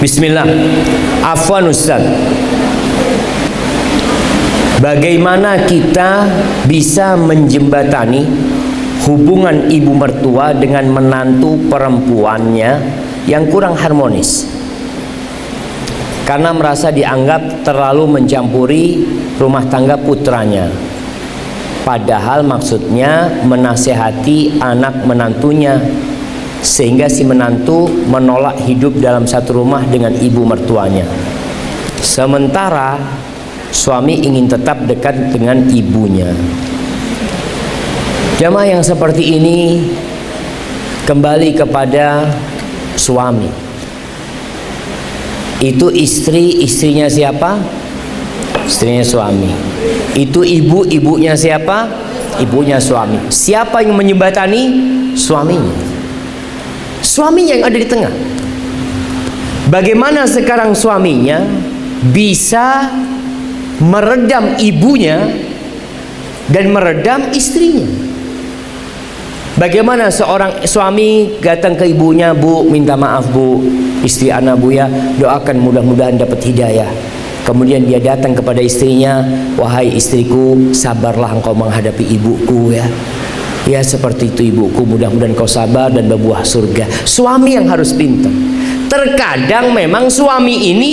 Bismillah. Afwan Ustaz, bagaimana kita bisa menjembatani hubungan ibu mertua dengan menantu perempuannya yang kurang harmonis karena merasa dianggap terlalu mencampuri rumah tangga putranya, padahal maksudnya menasehati anak menantunya, sehingga si menantu menolak hidup dalam satu rumah dengan ibu mertuanya, sementara suami ingin tetap dekat dengan ibunya. Jamaah yang seperti ini kembali kepada suami. Itu istri, istrinya siapa? Istrinya suami. Itu ibu, ibunya siapa? Ibunya suami. Siapa yang menjembatani? Suaminya. Suaminya yang ada di tengah. Bagaimana sekarang suaminya bisa meredam ibunya dan meredam istrinya? Bagaimana seorang suami datang ke ibunya, "Bu, minta maaf Bu, istri anak Bu ya, doakan mudah-mudahan dapat hidayah." Kemudian dia datang kepada istrinya, "Wahai istriku, sabarlah engkau menghadapi ibuku ya. Ya seperti itu ibuku, mudah-mudahan kau sabar dan berbuah surga." Suami yang harus pintar. Terkadang memang suami ini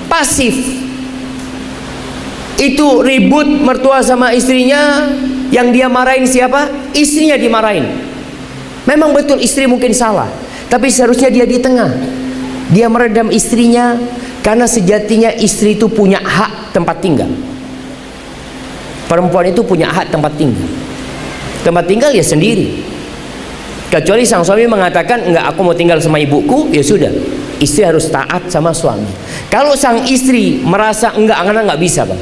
pasif. Itu ribut mertua sama istrinya, yang dia marahin siapa? Istrinya dimarahin. Memang betul istri mungkin salah, tapi seharusnya dia di tengah. Dia meredam istrinya, karena sejatinya istri itu punya hak tempat tinggal. Perempuan itu punya hak tempat tinggal. Tempat tinggal ya sendiri. Kecuali sang suami mengatakan, "Enggak, aku mau tinggal sama ibuku," ya sudah. Istri harus taat sama suami. Kalau sang istri merasa, "Enggak, anak nggak bisa Bang.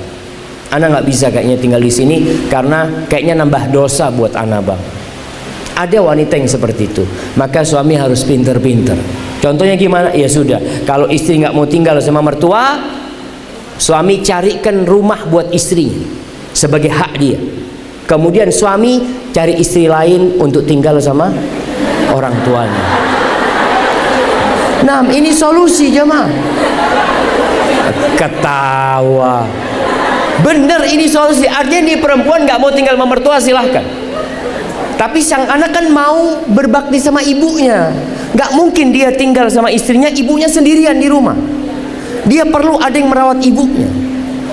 Anak nggak bisa kayaknya tinggal di sini karena kayaknya nambah dosa buat anak Bang." Ada wanita yang seperti itu. Maka suami harus pinter-pinter. Contohnya gimana? Ya sudah, kalau istri nggak mau tinggal sama mertua, suami carikan rumah buat istrinya sebagai hak dia. Kemudian suami cari istri lain untuk tinggal sama orang tuanya. Nah, ini solusi jemaah. Ketawa. Bener, ini solusi. Artinya nih perempuan nggak mau tinggal sama mertua, silahkan. Tapi sang anak kan mau berbakti sama ibunya. Nggak mungkin dia tinggal sama istrinya, ibunya sendirian di rumah. Dia perlu ada yang merawat ibunya.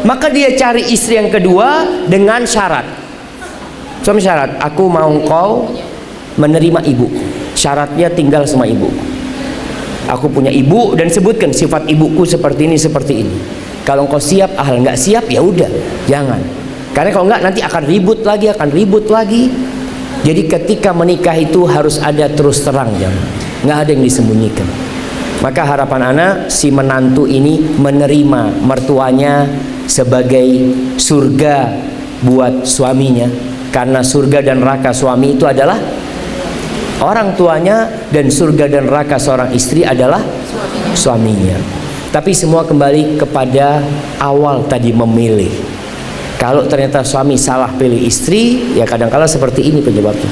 Maka dia cari istri yang kedua dengan syarat. Suami syarat, "Aku mau kau menerima ibu. Syaratnya tinggal sama ibu. Aku punya ibu dan sebutkan sifat ibuku seperti ini, seperti ini. Kalau engkau siap, nggak siap ya udah, jangan. Karena kalau nggak nanti akan ribut lagi. Jadi ketika menikah itu harus ada terus terang, jangan. Nggak ada yang disembunyikan. Maka harapan anak si menantu ini menerima mertuanya sebagai surga buat suaminya. Karena surga dan neraka suami itu adalah orang tuanya, dan surga dan neraka seorang istri adalah suaminya. Tapi semua kembali kepada awal tadi, memilih. Kalau ternyata suami salah pilih istri, ya kadang-kala seperti ini penyebabnya.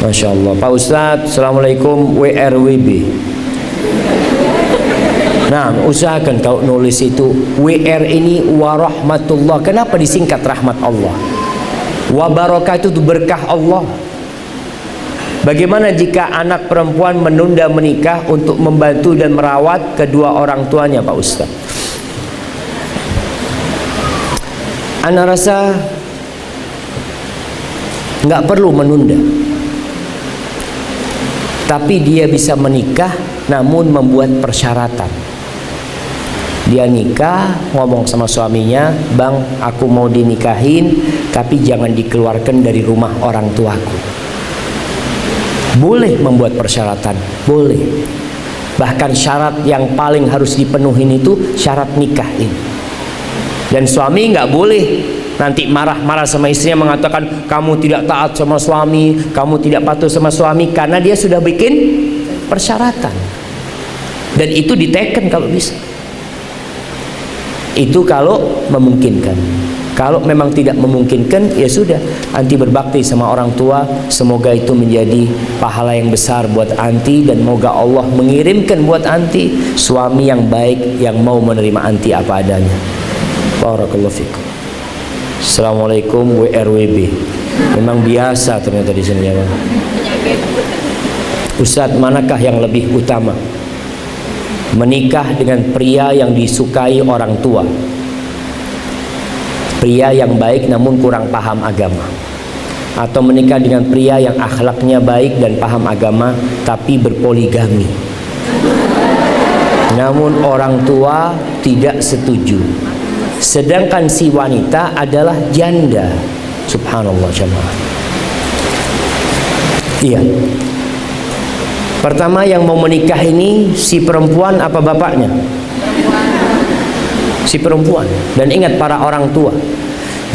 Masya Allah. Pak Ustadz, Assalamualaikum, WRWB. Nah, usahakan kalau nulis itu WR ini warahmatullah. Kenapa disingkat rahmat Allah? Wabarakah itu berkah Allah. Bagaimana jika anak perempuan menunda menikah untuk membantu dan merawat kedua orang tuanya, Pak Ustaz? Anak rasa nggak perlu menunda, tapi dia bisa menikah namun membuat persyaratan. Dia nikah, ngomong sama suaminya, "Bang, aku mau dinikahin, tapi jangan dikeluarkan dari rumah orang tuaku." Boleh membuat persyaratan, boleh. Bahkan syarat yang paling harus dipenuhi itu syarat nikah ini. Dan suami nggak boleh nanti marah-marah sama istrinya, mengatakan, "Kamu tidak taat sama suami, kamu tidak patuh sama suami," karena dia sudah bikin persyaratan. Dan itu diteken kalau bisa. Itu kalau memungkinkan. Kalau memang tidak memungkinkan, ya sudah, anti berbakti sama orang tua. Semoga itu menjadi pahala yang besar buat anti, dan moga Allah mengirimkan buat anti suami yang baik yang mau menerima anti apa adanya. Barakallahu fikum. Assalamualaikum WRWB. Memang biasa ternyata di sini ya, Bang. Ustaz, manakah yang lebih utama? Menikah dengan pria yang disukai orang tua, pria yang baik namun kurang paham agama, atau menikah dengan pria yang akhlaknya baik dan paham agama tapi berpoligami, namun orang tua tidak setuju, sedangkan si wanita adalah janda? Subhanallah jemaah. Iya. Pertama, yang mau menikah ini si perempuan apa bapaknya? Si perempuan. Dan ingat para orang tua,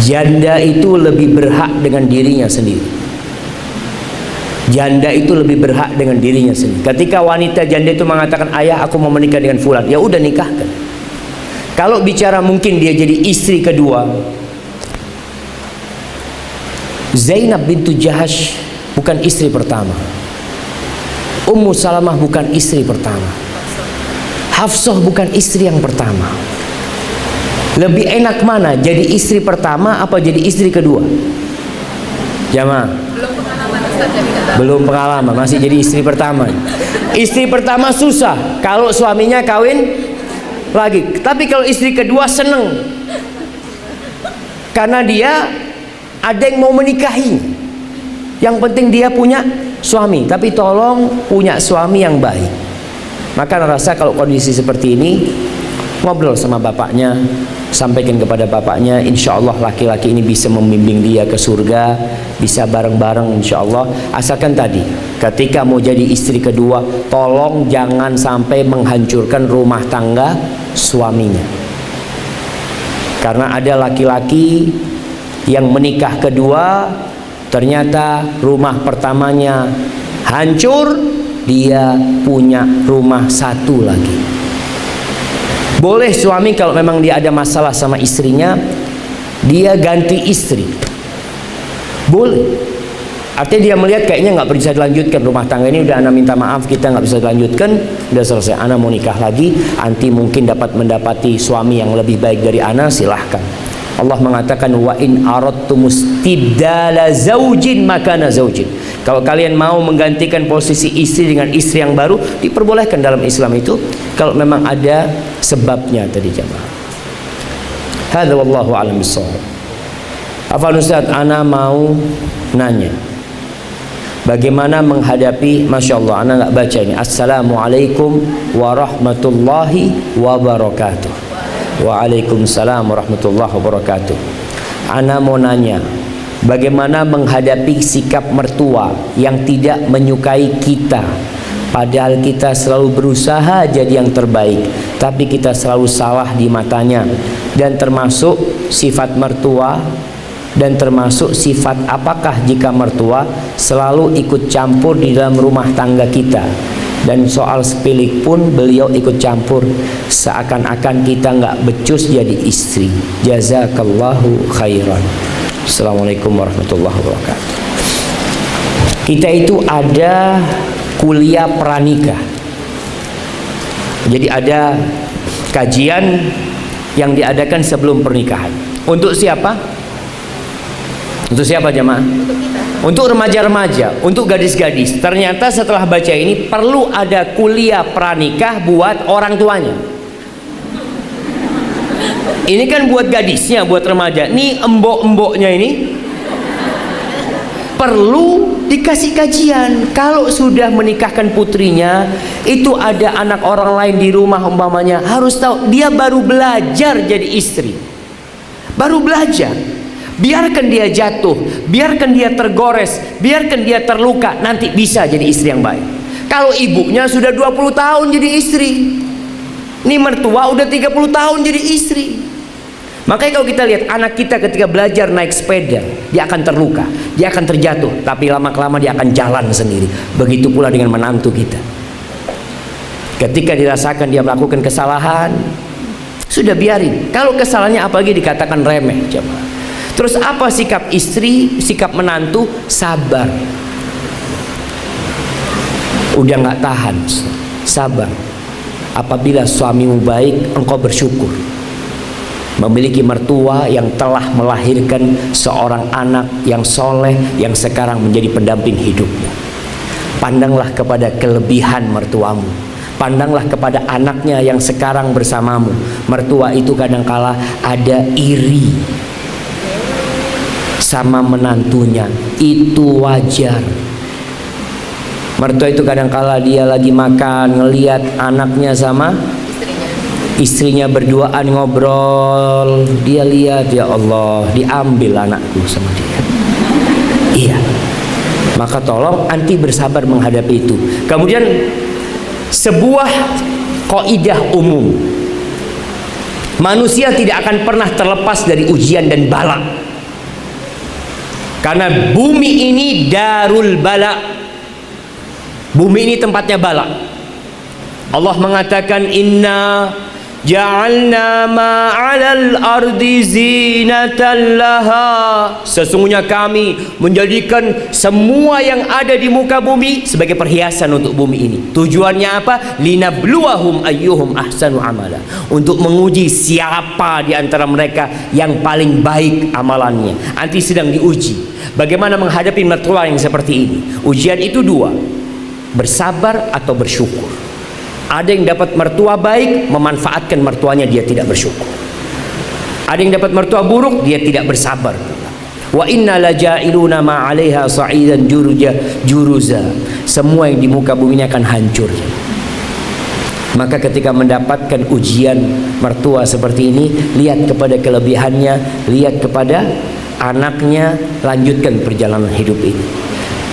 janda itu lebih berhak dengan dirinya sendiri. Janda itu lebih berhak dengan dirinya sendiri. Ketika wanita janda itu mengatakan, ayah aku mau menikah dengan fulan, ya udah nikahkan. Kalau bicara mungkin dia jadi istri kedua, Zainab bintu Jahash bukan istri pertama, Ummu Salamah bukan istri pertama, Hafsah bukan istri yang pertama. Lebih enak mana, jadi istri pertama apa jadi istri kedua? Jamaah, belum pengalaman, masih jadi istri pertama. Istri pertama susah kalau suaminya kawin lagi, tapi kalau istri kedua seneng karena dia ada yang mau menikahi. Yang penting dia punya suami, tapi tolong punya suami yang baik. Maka rasa kalau kondisi seperti ini, ngobrol sama bapaknya, sampaikan kepada bapaknya, insya Allah laki-laki ini bisa membimbing dia ke surga, bisa bareng-bareng insya Allah. Asalkan tadi, ketika mau jadi istri kedua, tolong jangan sampai menghancurkan rumah tangga suaminya. Karena ada laki-laki yang menikah kedua, ternyata rumah pertamanya hancur, dia punya rumah satu lagi. Boleh suami kalau memang dia ada masalah sama istrinya, dia ganti istri. Boleh. Artinya dia melihat kayaknya nggak bisa dilanjutkan rumah tangga ini, udah ana minta maaf, kita nggak bisa dilanjutkan, udah selesai, ana mau nikah lagi, anti mungkin dapat mendapati suami yang lebih baik dari ana, silahkan. Allah mengatakan wa in aradtumustibdala zaujin makana zaujin. Kalau kalian mau menggantikan posisi istri dengan istri yang baru, diperbolehkan dalam Islam itu kalau memang ada sebabnya tadi jemaah. Hadza wallahu a'lam bissawab. Afwan Ustaz, ana mau nanya, bagaimana menghadapi, Masya Allah, ana nggak baca ini, Assalamualaikum warahmatullahi wabarakatuh. Waalaikumsalam warahmatullahi wabarakatuh. Ana mau nanya, bagaimana menghadapi sikap mertua yang tidak menyukai kita, padahal kita selalu berusaha jadi yang terbaik, tapi kita selalu salah di matanya. Dan termasuk sifat mertua, dan termasuk sifat apakah jika mertua selalu ikut campur di dalam rumah tangga kita, dan soal sepilik pun beliau ikut campur, seakan-akan kita nggak becus jadi istri. Jazakallahu khairan. Assalamualaikum warahmatullahi wabarakatuh. Kita itu ada kuliah pranikah. Jadi ada kajian yang diadakan sebelum pernikahan. Untuk siapa? Untuk siapa jemaah? Untuk remaja-remaja, untuk gadis-gadis. Ternyata setelah baca ini perlu ada kuliah pranikah buat orang tuanya. Ini kan buat gadisnya, buat remaja. Nih embok-emboknya ini perlu dikasih kajian. Kalau sudah menikahkan putrinya, itu ada anak orang lain di rumah umpamanya, harus tahu dia baru belajar jadi istri, baru belajar. Biarkan dia jatuh, biarkan dia tergores, biarkan dia terluka, nanti bisa jadi istri yang baik. Kalau ibunya sudah 20 tahun jadi istri, ini mertua udah 30 tahun jadi istri. Makanya kalau kita lihat anak kita ketika belajar naik sepeda, dia akan terluka, dia akan terjatuh, tapi lama-kelamaan dia akan jalan sendiri. Begitu pula dengan menantu kita. Ketika dirasakan dia melakukan kesalahan, sudah biarin. Kalau kesalahannya apalagi dikatakan remeh, coba. Terus apa sikap istri, sikap menantu? Sabar. Udah nggak tahan, sabar. Apabila suamimu baik, engkau bersyukur memiliki mertua yang telah melahirkan seorang anak yang soleh, yang sekarang menjadi pendamping hidupmu. Pandanglah kepada kelebihan mertuamu, pandanglah kepada anaknya yang sekarang bersamamu. Mertua itu kadangkala ada iri sama menantunya, itu wajar. Mertua itu kadangkala dia lagi makan, ngelihat anaknya sama istrinya berduaan ngobrol, dia lihat, ya Allah, diambil anakku sama dia. Iya, maka tolong anti bersabar menghadapi itu. Kemudian sebuah kaidah umum, manusia tidak akan pernah terlepas dari ujian dan bala, karena bumi ini darul bala, bumi ini tempatnya bala. Allah mengatakan, inna ja'alna ma'alal ardi zinatan laha, sesungguhnya kami menjadikan semua yang ada di muka bumi sebagai perhiasan untuk bumi ini. Tujuannya apa? Linabluwahum ayyuhum ahsanu amala, untuk menguji siapa di antara mereka yang paling baik amalannya. Anti sedang diuji bagaimana menghadapi mertua yang seperti ini. Ujian itu dua, bersabar atau bersyukur. Ada yang dapat mertua baik, memanfaatkan mertuanya, dia tidak bersyukur. Ada yang dapat mertua buruk, dia tidak bersabar. Wa inna laja'iluna ma 'alaiha sa'idan juruza. Semua yang di muka bumi ini akan hancur. Maka ketika mendapatkan ujian mertua seperti ini, lihat kepada kelebihannya, lihat kepada anaknya, lanjutkan perjalanan hidup ini.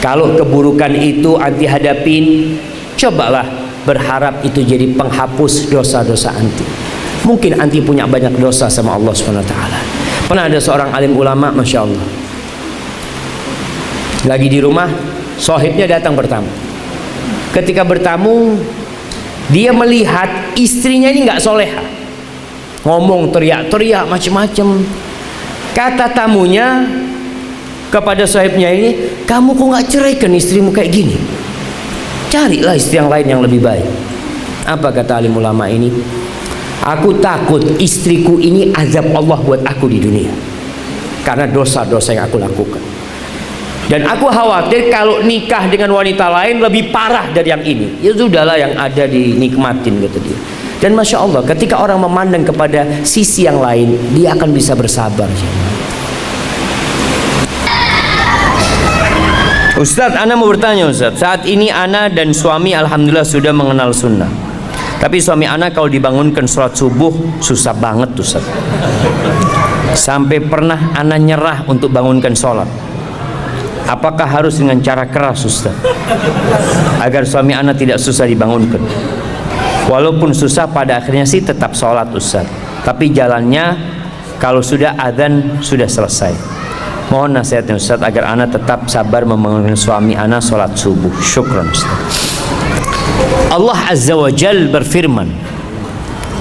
Kalau keburukan itu anti hadapin, cobalah berharap itu jadi penghapus dosa-dosa anti. Mungkin anti punya banyak dosa sama Allah SWT. Pernah ada seorang alim ulama, Masya Allah, lagi di rumah, sohibnya datang bertamu. Ketika bertamu, dia melihat istrinya ini nggak soleha, ngomong teriak-teriak macam-macam. Kata tamunya kepada sohibnya ini, kamu kok nggak ceraikan istrimu kayak gini? Carilah istri yang lain yang lebih baik. Apa kata alim ulama ini? Aku takut istriku ini azab Allah buat aku di dunia karena dosa-dosa yang aku lakukan. Dan aku khawatir kalau nikah dengan wanita lain lebih parah dari yang ini. Ya sudahlah, yang ada dinikmatin, kata dia. Dan Masya Allah, ketika orang memandang kepada sisi yang lain, dia akan bisa bersabar. Ustadz, ana mau bertanya Ustadz, saat ini ana dan suami alhamdulillah sudah mengenal sunnah. Tapi suami ana kalau dibangunkan sholat subuh susah banget Ustadz. Sampai pernah ana nyerah untuk bangunkan sholat. Apakah harus dengan cara keras Ustadz, agar suami ana tidak susah dibangunkan? Walaupun susah, pada akhirnya sih tetap sholat Ustadz. Tapi jalannya kalau sudah adzan sudah selesai. Mohon nasihatnya Ustaz agar ana tetap sabar membangunkan suami ana sholat subuh. Syukran Ustaz. Allah Azza wa Jal berfirman,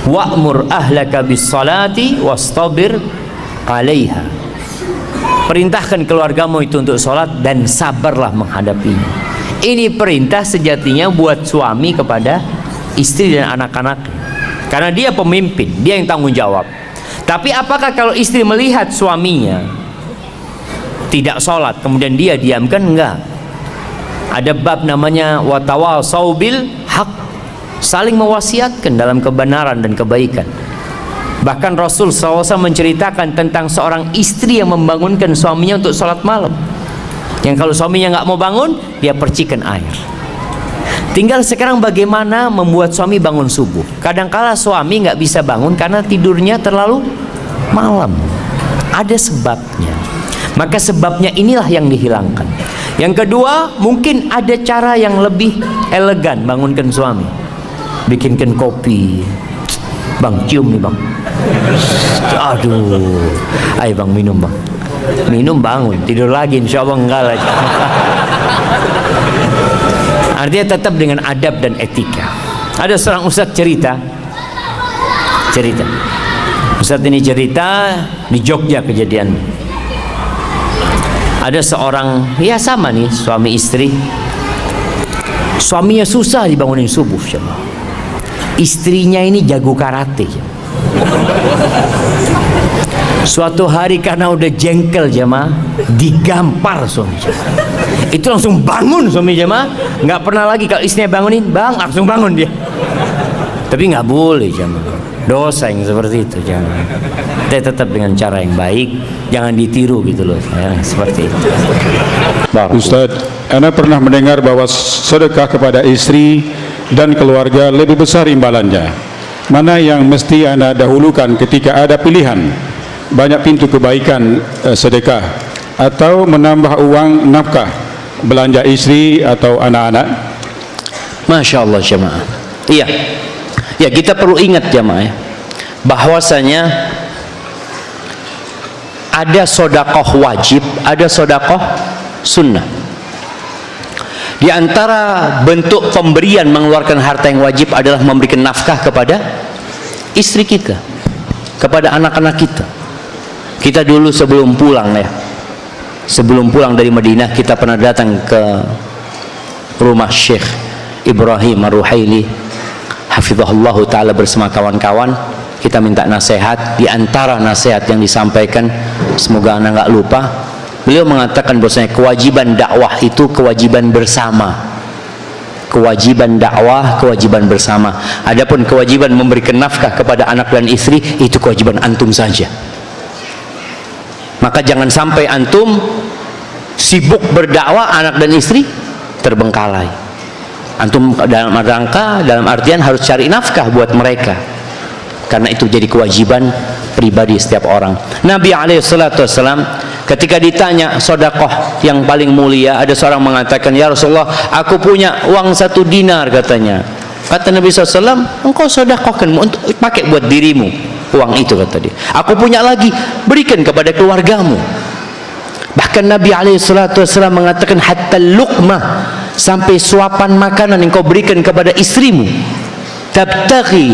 wa'mur ahlaka bis salati wastabir 'alaiha. Perintahkan keluargamu itu untuk sholat dan sabarlah menghadapinya. Ini perintah sejatinya buat suami kepada istri dan anak-anak, karena dia pemimpin, dia yang tanggung jawab. Tapi apakah kalau istri melihat suaminya tidak sholat kemudian dia diamkan? Enggak. Ada bab namanya watawasau bil haq, saling mewasiatkan dalam kebenaran dan kebaikan. Bahkan Rasul SAW menceritakan tentang seorang istri yang membangunkan suaminya untuk sholat malam, yang kalau suaminya nggak mau bangun, dia percikan air. Tinggal sekarang bagaimana membuat suami bangun subuh. Kadangkala suami nggak bisa bangun karena tidurnya terlalu malam, ada sebabnya. Maka sebabnya inilah yang dihilangkan. Yang kedua, mungkin ada cara yang lebih elegan bangunkan suami. Bikinkan kopi. Bang, cium nih bang. Aduh, ayo bang minum bang. Minum bangun, tidur lagi insya Allah enggak lah. Artinya tetap dengan adab dan etika. Ada seorang ustadz cerita. Ustadz ini cerita di Jogja kejadian. Ada seorang, ya sama nih, suami istri. Suaminya susah dibangunin subuh, jemaah. Istrinya ini jago karate. Suatu hari karena udah jengkel jemaah, digampar suami jemaah. Itu langsung bangun suami jemaah. Nggak pernah lagi kalau istrinya bangunin, bang, langsung bangun dia. Tapi nggak boleh jemaah. Dosa yang seperti itu jangan. Kita tetap dengan cara yang baik, jangan ditiru gitu loh, ya, seperti itu. Ustaz, Anda pernah mendengar bahwa sedekah kepada istri dan keluarga lebih besar imbalannya. Mana yang mesti Anda dahulukan ketika ada pilihan banyak pintu kebaikan sedekah atau menambah uang nafkah belanja istri atau anak-anak? Masya Allah jemaah. Iya, ya kita perlu ingat jemaah ya, bahwasanya ada sodakoh wajib, ada sodakoh sunnah. Di antara bentuk pemberian mengeluarkan harta yang wajib adalah memberikan nafkah kepada istri kita, kepada anak-anak kita. Kita dulu sebelum pulang ya, sebelum pulang dari Madinah, kita pernah datang ke rumah Syekh Ibrahim Ar-Ruhaili hafizahullah ta'ala bersama kawan-kawan. Kita minta nasihat. Di antara nasihat yang disampaikan, semoga anda nggak lupa, beliau mengatakan bahwasanya kewajiban dakwah itu kewajiban bersama. Kewajiban dakwah kewajiban bersama. Adapun kewajiban memberikan nafkah kepada anak dan istri itu kewajiban antum saja. Maka jangan sampai antum sibuk berdakwah, anak dan istri terbengkalai. Antum dalam rangka, dalam artian harus cari nafkah buat mereka, karena itu jadi kewajiban pribadi setiap orang. Nabi SAW ketika ditanya sodakoh yang paling mulia, ada seorang mengatakan, ya Rasulullah, aku punya uang 1 dinar katanya. Kata Nabi SAW, engkau sodakohkan untuk pakai buat dirimu uang itu, kata dia. Aku punya lagi, berikan kepada keluargamu. Bahkan Nabi SAW mengatakan, hatta luqmah, sampai suapan makanan yang kau berikan kepada istrimu, tabtaghi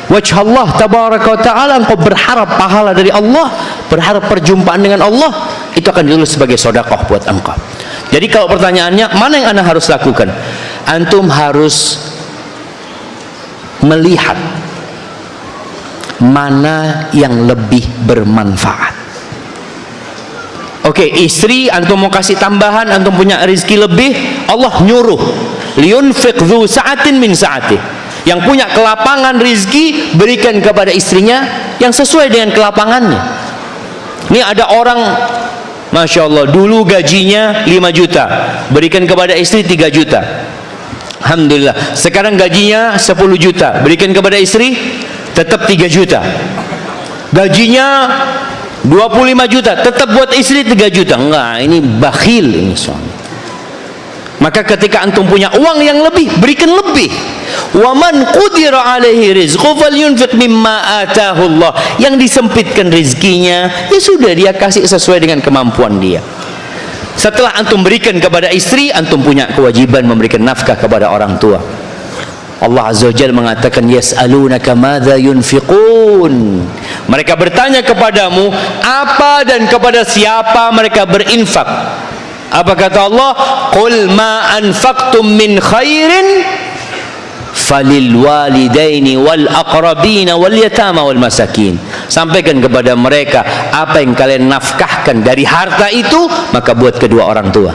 wajh Allah tabaraka wa ta'ala, engkau berharap pahala dari Allah, berharap perjumpaan dengan Allah, itu akan ditulis sebagai sodakoh buat engkau. Jadi kalau pertanyaannya, mana yang anda harus lakukan? Antum harus melihat mana yang lebih bermanfaat. Oke, istri antum mau kasih tambahan, antum punya rezeki lebih, Allah nyuruh liyunfiq dzu sa'atin min sa'atih. Yang punya kelapangan rezeki, berikan kepada istrinya yang sesuai dengan kelapangannya. Ini ada orang, Masya Allah, dulu gajinya 5 juta, berikan kepada istri 3 juta. Alhamdulillah, sekarang gajinya 10 juta, berikan kepada istri tetap 3 juta. Gajinya 25 juta, tetap buat istri 3 juta. Enggak, ini bakhil ini suami. Maka ketika antum punya uang yang lebih, berikan lebih. Wa man qudira alaihi rizqu falyunfiq mimma ataahu Allah. Yang disempitkan rezekinya, ya sudah dia kasih sesuai dengan kemampuan dia. Setelah antum berikan kepada istri, antum punya kewajiban memberikan nafkah kepada orang tua. Allah Azza wa Jalla mengatakan, yas'alunaka madza yunfiqun. Mereka bertanya kepadamu apa dan kepada siapa mereka berinfak. Apa kata Allah? Qul ma anfaqtum min khairin falil walidaini wal aqrabina wal yatama wal masakin. Sampaikan kepada mereka apa yang kalian nafkahkan dari harta itu, maka buat kedua orang tua.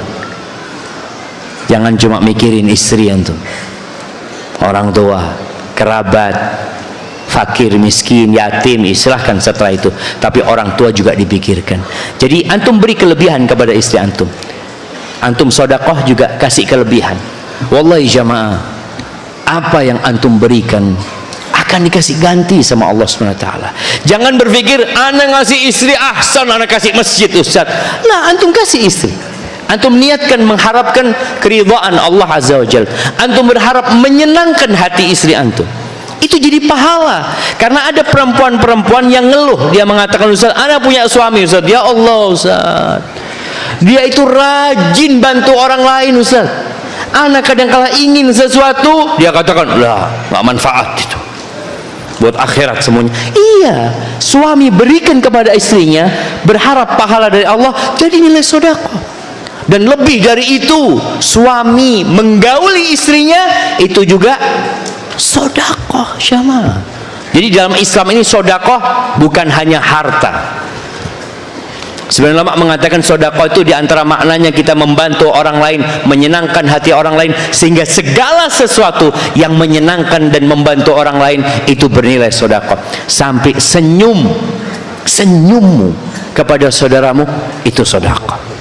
Jangan cuma mikirin istri antum, orang tua, kerabat, fakir, miskin, yatim, silahkan setelah itu. Tapi orang tua juga dipikirkan. Jadi antum beri kelebihan kepada istri antum. Antum sodakoh juga kasih kelebihan. Wallahi jamaah, apa yang antum berikan akan dikasih ganti sama Allah SWT. Jangan berpikir anak ngasih istri ahsan, anak kasih masjid Ustaz. Nah, antum kasih istri, antum niatkan mengharapkan keridhaan Allah Azza wa Jalla, antum berharap menyenangkan hati istri antum, itu jadi pahala. Karena ada perempuan-perempuan yang ngeluh, dia mengatakan, Ustaz, anak punya suami Ustaz, ya Allah Ustaz, dia itu rajin bantu orang lain Ustaz. Anak kadang-kala ingin sesuatu, dia katakan, lah nggak manfaat itu, buat akhirat semuanya. Iya, suami berikan kepada istrinya, berharap pahala dari Allah, jadi nilai sedekah. Dan lebih dari itu, suami menggauli istrinya itu juga sedekah syama. Jadi dalam Islam ini sedekah bukan hanya harta. Sebenarnya ulama mengatakan sedekah itu diantara maknanya kita membantu orang lain, menyenangkan hati orang lain, sehingga segala sesuatu yang menyenangkan dan membantu orang lain itu bernilai sedekah. Sampai senyummu kepada saudaramu itu sedekah.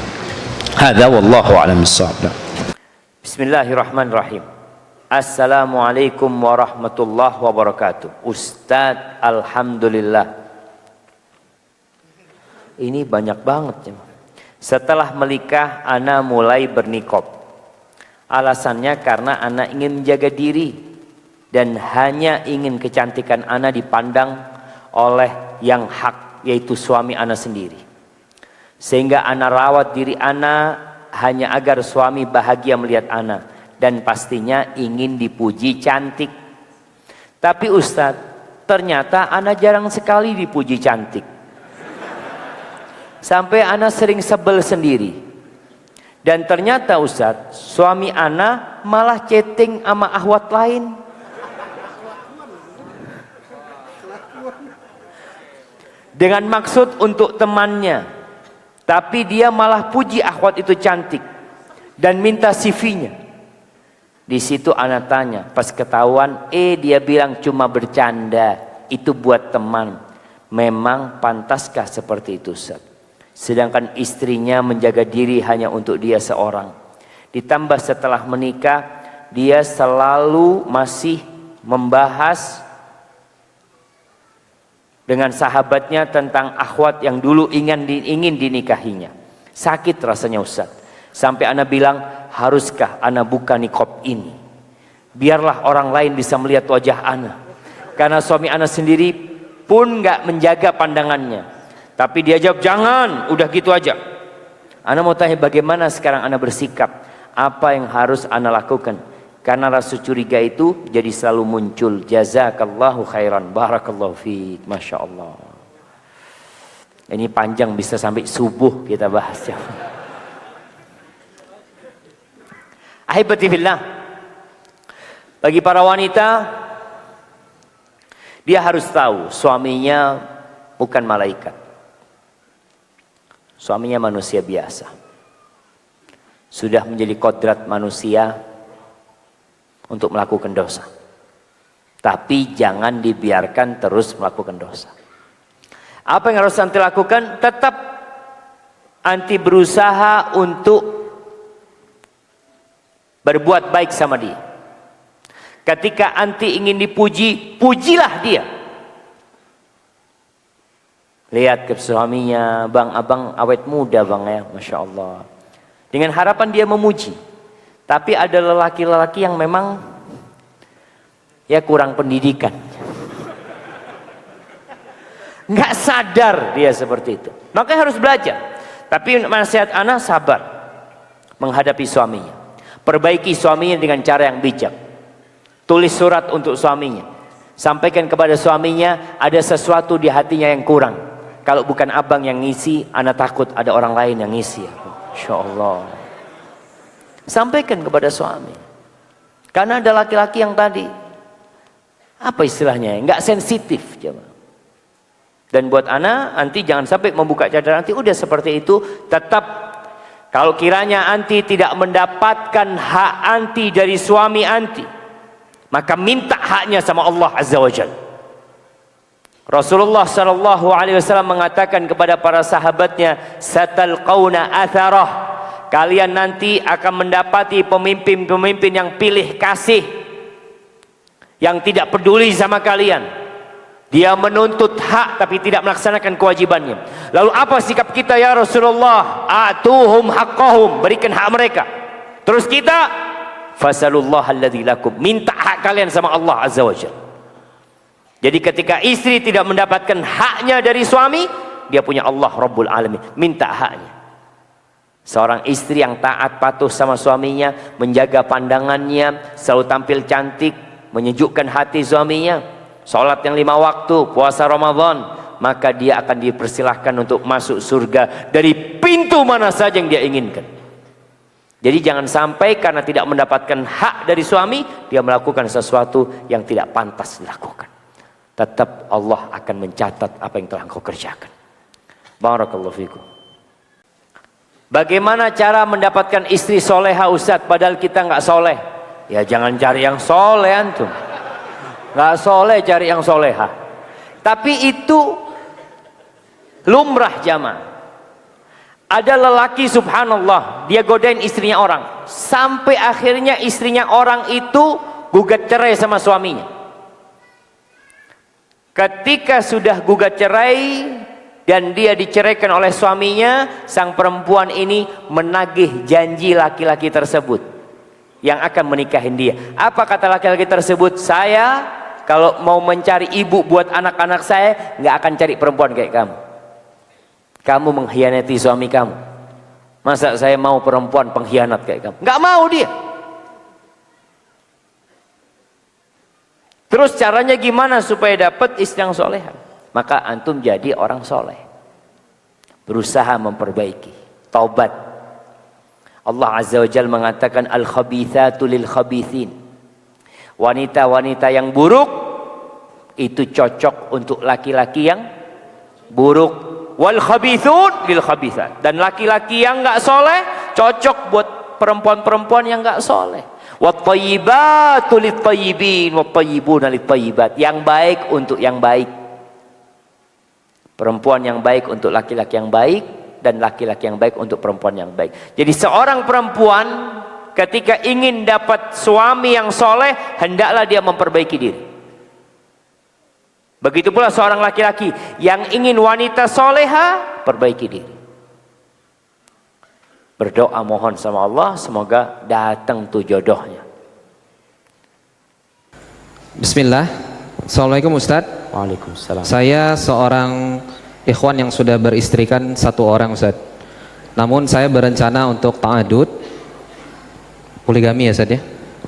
Hadza wallahu a'lam bissawab. Bismillahirrahmanirrahim. Assalamualaikum warahmatullahi wabarakatuh. Ustadz, alhamdulillah. Ini banyak banget. Setelah menikah, ana mulai bernikop. Alasannya karena ana ingin menjaga diri dan hanya ingin kecantikan ana dipandang oleh yang hak, yaitu suami ana sendiri. Sehingga ana rawat diri ana hanya agar suami bahagia melihat ana, dan pastinya ingin dipuji cantik. Tapi Ustadz, ternyata ana jarang sekali dipuji cantik. Sampai ana sering sebel sendiri. Dan ternyata Ustadz, suami ana malah chatting sama akhwat lain. Dengan maksud untuk temannya. Tapi dia malah puji akhwat itu cantik dan minta CV-nya. Di situ ana tanya, pas ketahuan, dia bilang cuma bercanda, itu buat teman. Memang pantaskah seperti itu, Ustaz? Sedangkan istrinya menjaga diri hanya untuk dia seorang. Ditambah setelah menikah, dia selalu masih membahas dengan sahabatnya tentang akhwat yang dulu ingin dinikahinya. Sakit rasanya Ustaz. Sampai ana bilang, haruskah ana buka niqab ini? Biarlah orang lain bisa melihat wajah ana. Karena suami ana sendiri pun gak menjaga pandangannya. Tapi dia jawab, jangan, udah gitu aja. Ana mau tanya bagaimana sekarang ana bersikap? Apa yang harus ana lakukan? Karena rasa curiga itu jadi selalu muncul. Jazakallahu khairan, barakallahu fiik. Masya Allah. Ini panjang, bisa sampai subuh kita bahasnya. Ahibati fillah, bagi para wanita, dia harus tahu suaminya bukan malaikat. Suaminya manusia biasa. Sudah menjadi kodrat manusia untuk melakukan dosa. Tapi jangan dibiarkan terus melakukan dosa. Apa yang harus anti lakukan? Tetap anti berusaha untuk berbuat baik sama dia. Ketika anti ingin dipuji, pujilah dia. Lihat ke suaminya, bang, abang awet muda bang ya, Masya Allah. Dengan harapan dia memuji. Tapi ada lelaki-lelaki yang memang ya kurang pendidikan. Nggak sadar dia seperti itu. Makanya harus belajar. Tapi nasihat ana, sabar menghadapi suaminya. Perbaiki suaminya dengan cara yang bijak. Tulis surat untuk suaminya. Sampaikan kepada suaminya ada sesuatu di hatinya yang kurang. Kalau bukan abang yang ngisi, ana takut ada orang lain yang ngisi. Insya Allah. Sampaikan kepada suami. Karena ada laki-laki yang tadi, apa istilahnya, nggak sensitif. Dan buat ana, anti jangan sampai membuka cadar anti. Udah seperti itu, tetap kalau kiranya anti tidak mendapatkan hak anti dari suami anti, maka minta haknya sama Allah Azza wa Jalla. Rasulullah SAW mengatakan kepada para sahabatnya, satalqauna atharah, kalian nanti akan mendapati pemimpin-pemimpin yang pilih kasih, yang tidak peduli sama kalian. Dia menuntut hak tapi tidak melaksanakan kewajibannya. Lalu apa sikap kita ya Rasulullah? Atuhum haqqahum, berikan hak mereka. Terus kita, fasalullah alladzi lakum, minta hak kalian sama Allah Azza wa Jalla. Jadi ketika istri tidak mendapatkan haknya dari suami, dia punya Allah Rabbul Alamin, minta haknya. Seorang istri yang taat patuh sama suaminya, menjaga pandangannya, selalu tampil cantik, menyejukkan hati suaminya, sholat yang 5 waktu, puasa Ramadan, maka dia akan dipersilahkan untuk masuk surga dari pintu mana saja yang dia inginkan. Jadi jangan sampai karena tidak mendapatkan hak dari suami, dia melakukan sesuatu yang tidak pantas dilakukan. Tetap Allah akan mencatat apa yang telah engkau kerjakan. Barakallahu fikum. Bagaimana cara mendapatkan istri soleha Ustaz, padahal kita nggak soleh? Ya jangan cari yang soleh antum. Nggak soleh cari yang soleha. Tapi itu lumrah jamaah. Ada lelaki subhanallah, dia godain istrinya orang. Sampai akhirnya istrinya orang itu gugat cerai sama suaminya. Ketika sudah gugat cerai dan dia diceraikan oleh suaminya, sang perempuan ini menagih janji laki-laki tersebut yang akan menikahin dia. Apa kata laki-laki tersebut? Saya kalau mau mencari ibu buat anak-anak saya, nggak akan cari perempuan kayak kamu. Kamu mengkhianati suami kamu. Masa saya mau perempuan pengkhianat kayak kamu? Nggak mau dia. Terus caranya gimana supaya dapat istri yang soleha? Maka antum jadi orang soleh. Berusaha memperbaiki. Taubat. Allah Azza wa Jalla mengatakan al-khabithatu lil-khabithin. Wanita-wanita yang buruk itu cocok untuk laki-laki yang buruk. Wal khabithun lil khabithat. Dan laki-laki yang enggak soleh cocok buat perempuan-perempuan yang enggak soleh. Wat thayyibatu lit thayyibin wat thayyibuna lit thayyibat. Yang baik untuk yang baik. Perempuan yang baik untuk laki-laki yang baik, dan laki-laki yang baik untuk perempuan yang baik. Jadi seorang perempuan ketika ingin dapat suami yang soleh, hendaklah dia memperbaiki diri. Begitu pula seorang laki-laki yang ingin wanita soleha, perbaiki diri. Berdoa mohon sama Allah, semoga datang tuh jodohnya. Bismillah. Assalamualaikum Ustaz. Waalaikumsalam. Saya seorang ikhwan yang sudah beristrikan 1 orang Ustaz. Namun saya berencana untuk ta'adud, poligami ya Ustaz ya.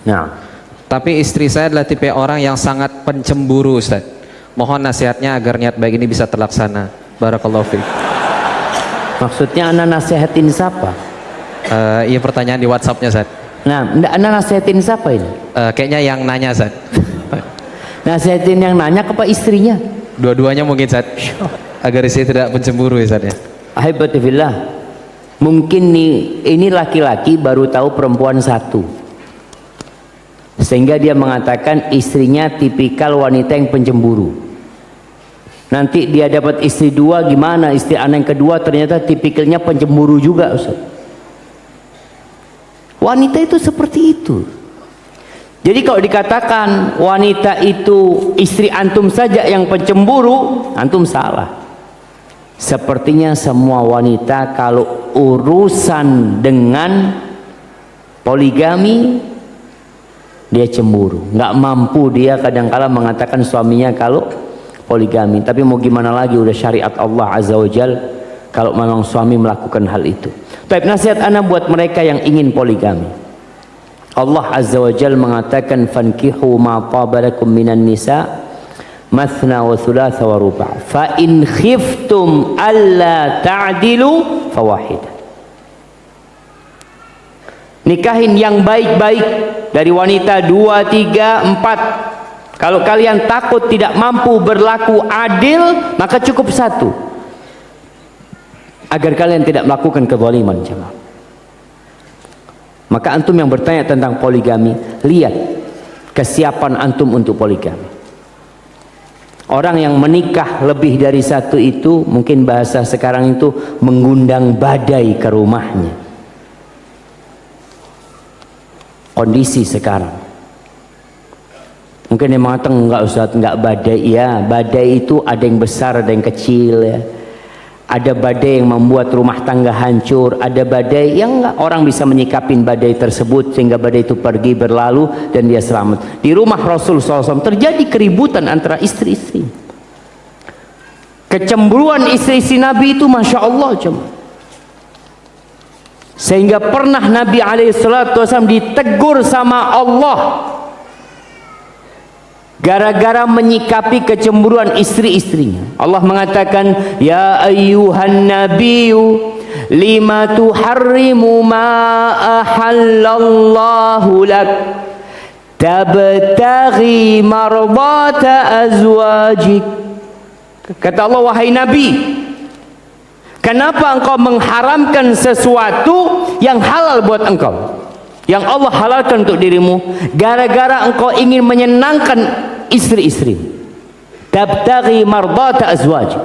Nah. Tapi istri saya adalah tipe orang yang sangat pencemburu Ustaz. Mohon nasihatnya agar niat baik ini bisa terlaksana. Barakallahu fiik. Maksudnya anda nasihatin siapa? Iya pertanyaan di WhatsAppnya Ustaz. Nah, anda nasihatin siapa ini? Kayaknya yang nanya Ustaz. Nasihatin yang nanya kepada istrinya? Dua-duanya mungkin Ustaz. Agar istri tidak pencemburu ya Ustaz ya. Ahibatifillah. Mungkin nih, ini laki-laki baru tahu perempuan satu. Sehingga dia mengatakan istrinya tipikal wanita yang pencemburu. Nanti dia dapat istri 2, gimana? Istri anak yang kedua ternyata tipikalnya pencemburu juga Ustaz. Wanita itu seperti itu. Jadi kalau dikatakan wanita itu istri antum saja yang pencemburu, antum salah. Sepertinya semua wanita kalau urusan dengan poligami dia cemburu, nggak mampu dia kadang-kala mengatakan suaminya kalau poligami. Tapi mau gimana lagi, udah syariat Allah Azza wa Jal kalau memang suami melakukan hal itu. Tapi nasihat ana buat mereka yang ingin poligami. Allah Azza wa Jal mengatakan fankihu ma tabalakum minan nisa mathna wa thulatha wa ruba' fa in khiftum alla ta'dilu fawahidah. Nikahin yang baik-baik dari wanita 2, 3, 4. Kalau kalian takut tidak mampu berlaku adil, maka cukup 1. Agar kalian tidak melakukan kezaliman jemaah. Maka antum yang bertanya tentang poligami, lihat kesiapan antum untuk poligami. Orang yang menikah lebih dari 1 itu, mungkin bahasa sekarang itu mengundang badai ke rumahnya. Kondisi sekarang mungkin yang mengatakan enggak Ustaz, enggak badai. Ya, badai itu ada yang besar, ada yang kecil ya. Ada badai yang membuat rumah tangga hancur, ada badai yang enggak, orang bisa menyikapin badai tersebut sehingga badai itu pergi berlalu dan dia selamat. Di rumah Rasul SAW terjadi keributan antara istri-istri. Kecemburuan istri-istri Nabi itu Masya Allah jemaah. Sehingga pernah Nabi SAW ditegur sama Allah gara-gara menyikapi kecemburuan istri-istrinya. Allah mengatakan, ya ayyuhan nabiyyu lima tuharrimu ma ahallallahu lak tabtaghi mardata azwajik. Kata Allah, wahai Nabi, kenapa engkau mengharamkan sesuatu yang halal buat engkau, yang Allah halalkan untuk dirimu, gara-gara engkau ingin menyenangkan istri-istri. Tabtaghi mardata azwajik.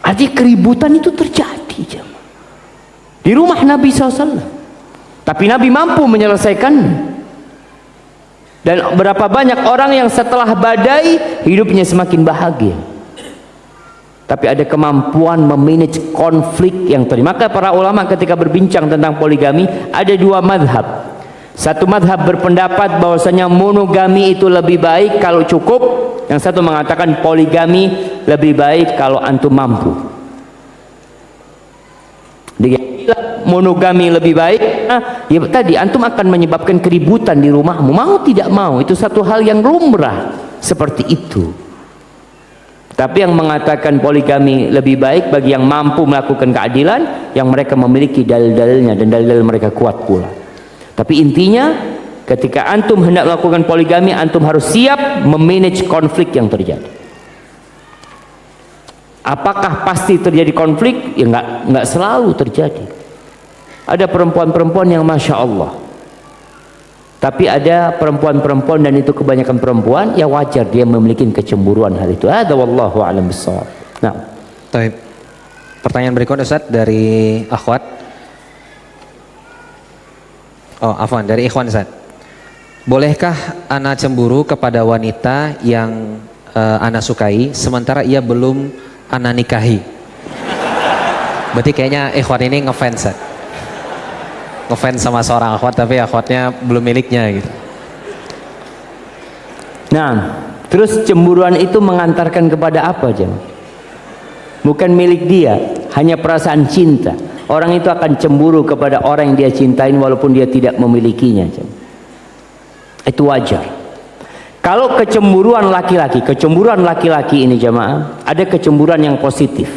Artinya keributan itu terjadi di rumah Nabi SAW, tapi Nabi mampu menyelesaikannya. Dan berapa banyak orang yang setelah badai hidupnya semakin bahagia, tapi ada kemampuan memanage konflik yang terjadi. Maka para ulama ketika berbincang tentang poligami ada dua madhab. Satu madhab berpendapat bahwasanya monogami itu lebih baik kalau cukup, yang satu mengatakan poligami lebih baik kalau antum mampu. Dia bilang monogami lebih baik, ya tadi antum akan menyebabkan keributan di rumahmu, mau tidak mau, itu satu hal yang lumrah seperti itu. Tapi yang mengatakan poligami lebih baik bagi yang mampu melakukan keadilan, yang mereka memiliki dalil-dalilnya dan dalil mereka kuat pula. Tapi intinya ketika antum hendak melakukan poligami, antum harus siap memanage konflik yang terjadi. Apakah pasti terjadi konflik? Ya nggak selalu terjadi. Ada perempuan-perempuan yang masya Allah, tapi ada perempuan-perempuan, dan itu kebanyakan perempuan, ya wajar dia memiliki kecemburuan hal itu. Ada wallahu a'lam bishawab. Nah, Taib. Pertanyaan berikutnya Ustaz dari akhwat. Oh, afwan, dari ikhwan Ustaz. Bolehkah ana cemburu kepada wanita yang ana sukai sementara ia belum ana nikahi? Berarti kayaknya ikhwan ini ngefans Ustaz. Ngefans sama seorang akhwat tapi akhwatnya belum miliknya gitu. nah, terus cemburuan itu mengantarkan kepada apa, Jam? Bukan milik dia, hanya perasaan cinta. Orang itu akan cemburu kepada orang yang dia cintain walaupun dia tidak memilikinya. Itu wajar. Kalau kecemburuan laki-laki ini jamaah, ada kecemburuan yang positif.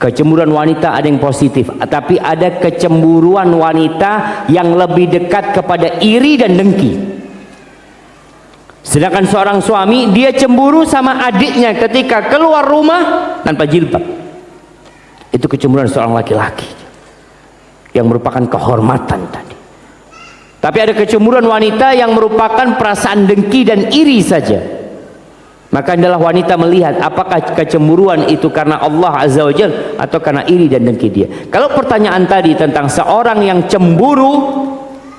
Kecemburuan wanita ada yang positif, tapi ada kecemburuan wanita yang lebih dekat kepada iri dan dengki. Sedangkan seorang suami, dia cemburu sama adiknya ketika keluar rumah tanpa jilbab. Itu kecemburuan seorang laki-laki yang merupakan kehormatan tadi. Tapi ada kecemburuan wanita yang merupakan perasaan dengki dan iri saja. Maka adalah wanita melihat apakah kecemburuan itu karena Allah Azza wa Jalla atau karena iri dan dengki dia. Kalau pertanyaan tadi tentang seorang yang cemburu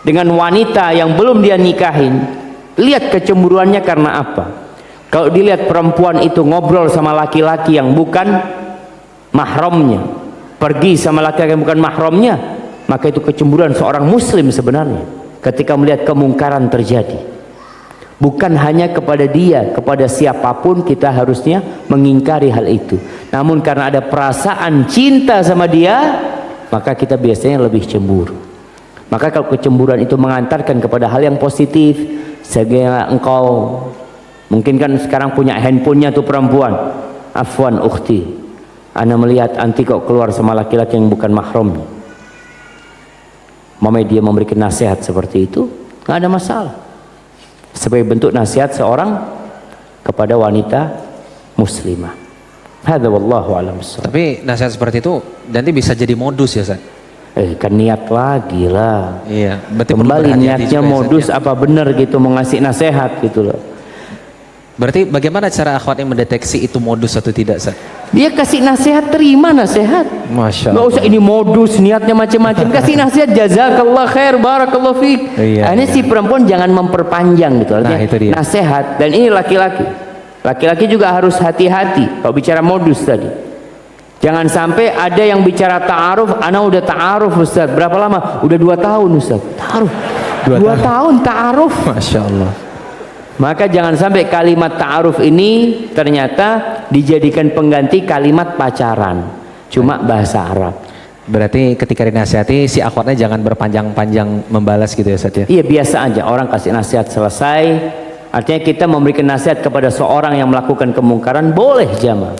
dengan wanita yang belum dia nikahin, lihat kecemburuannya karena apa. Kalau dilihat perempuan itu ngobrol sama laki-laki yang bukan mahramnya, pergi sama laki-laki yang bukan mahramnya, maka itu kecemburuan seorang muslim sebenarnya ketika melihat kemungkaran terjadi. Bukan hanya kepada dia, kepada siapapun kita harusnya mengingkari hal itu. Namun karena ada perasaan cinta sama dia, maka kita biasanya lebih cemburu. Maka kalau kecemburuan itu mengantarkan kepada hal yang positif, sehingga engkau mungkin kan sekarang punya handphonenya tuh perempuan, afwan ukhti, ana melihat anti kok keluar sama laki-laki yang bukan mahramnya. Mama dia memberikan nasihat seperti itu, nggak ada masalah. Sebagai bentuk nasihat seorang kepada wanita muslimah. Hadza wallahu a'lam bishawab. Tapi nasihat seperti itu nanti bisa jadi modus ya Ustaz? Kan niat lagi lah. Iya, berarti kembali niatnya juga, modus ya, apa benar gitu mau ngasih nasihat gitu loh. Berarti bagaimana cara akhwatnya mendeteksi itu modus atau tidak Ustaz? Dia kasih nasihat, terima nasihat. Masya Nggak Allah. usah ini modus, niatnya macam-macam. Kasih nasihat, jazakallah khair, barakallah fiik. Iya, Ini iya. si perempuan jangan memperpanjang gitu. Nah, itu dia. Nasihat. Dan ini laki-laki. Laki-laki juga harus hati-hati kalau bicara modus tadi. Jangan sampai ada yang bicara ta'aruf, ana udah ta'aruf Ustaz. Berapa lama? Udah 2 tahun Ustaz. Ta'aruf. 2 tahun ta'aruf. Masya Allah. Maka jangan sampai kalimat ta'aruf ini ternyata dijadikan pengganti kalimat pacaran, cuma bahasa Arab. Berarti ketika dinasihati si akhwatnya jangan berpanjang-panjang membalas gitu ya Ustaz ya? Iya, biasa aja, orang kasih nasihat selesai. Artinya kita memberikan nasihat kepada seorang yang melakukan kemungkaran boleh jamaah.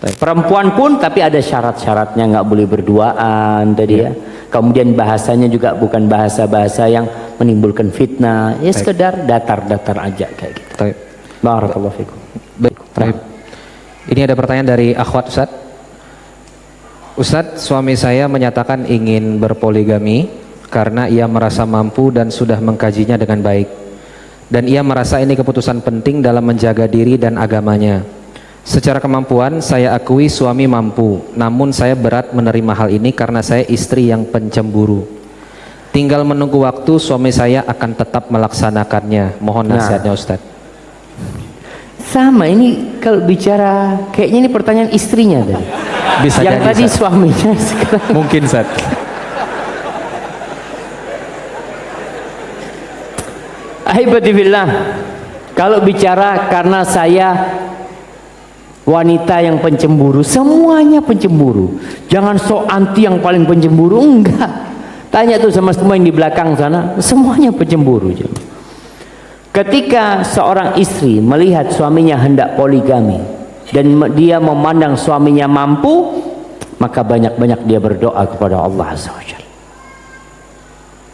Perempuan pun tapi ada syarat-syaratnya, nggak boleh berduaan tadi ya. Kemudian bahasanya juga bukan bahasa-bahasa yang menimbulkan fitnah, ya sekedar datar-datar aja kayak gitu. Baik. Barakallahu fikum. Baik. Ini ada pertanyaan dari akhwat Ustaz. Ustaz, suami saya menyatakan ingin berpoligami karena ia merasa mampu dan sudah mengkajinya dengan baik. Dan ia merasa ini keputusan penting dalam menjaga diri dan agamanya. Secara kemampuan saya akui suami mampu, namun saya berat menerima hal ini karena saya istri yang pencemburu. Tinggal menunggu waktu suami saya akan tetap melaksanakannya. Mohon nasihatnya Ustaz. Sama ini kalau bicara kayaknya ini pertanyaan istrinya tadi. Bisa yang jadi, tadi Ustaz. suaminya sekarang. Mungkin Ustaz. Ahibati billah, kalau bicara karena saya wanita yang pencemburu, semuanya pencemburu. Jangan sok anti yang paling pencemburu, enggak. Tanya tuh sama semua yang di belakang sana, semuanya pencemburu. Ketika seorang istri melihat suaminya hendak poligami dan dia memandang suaminya mampu, maka banyak-banyak dia berdoa kepada Allah Azza wa Jalla.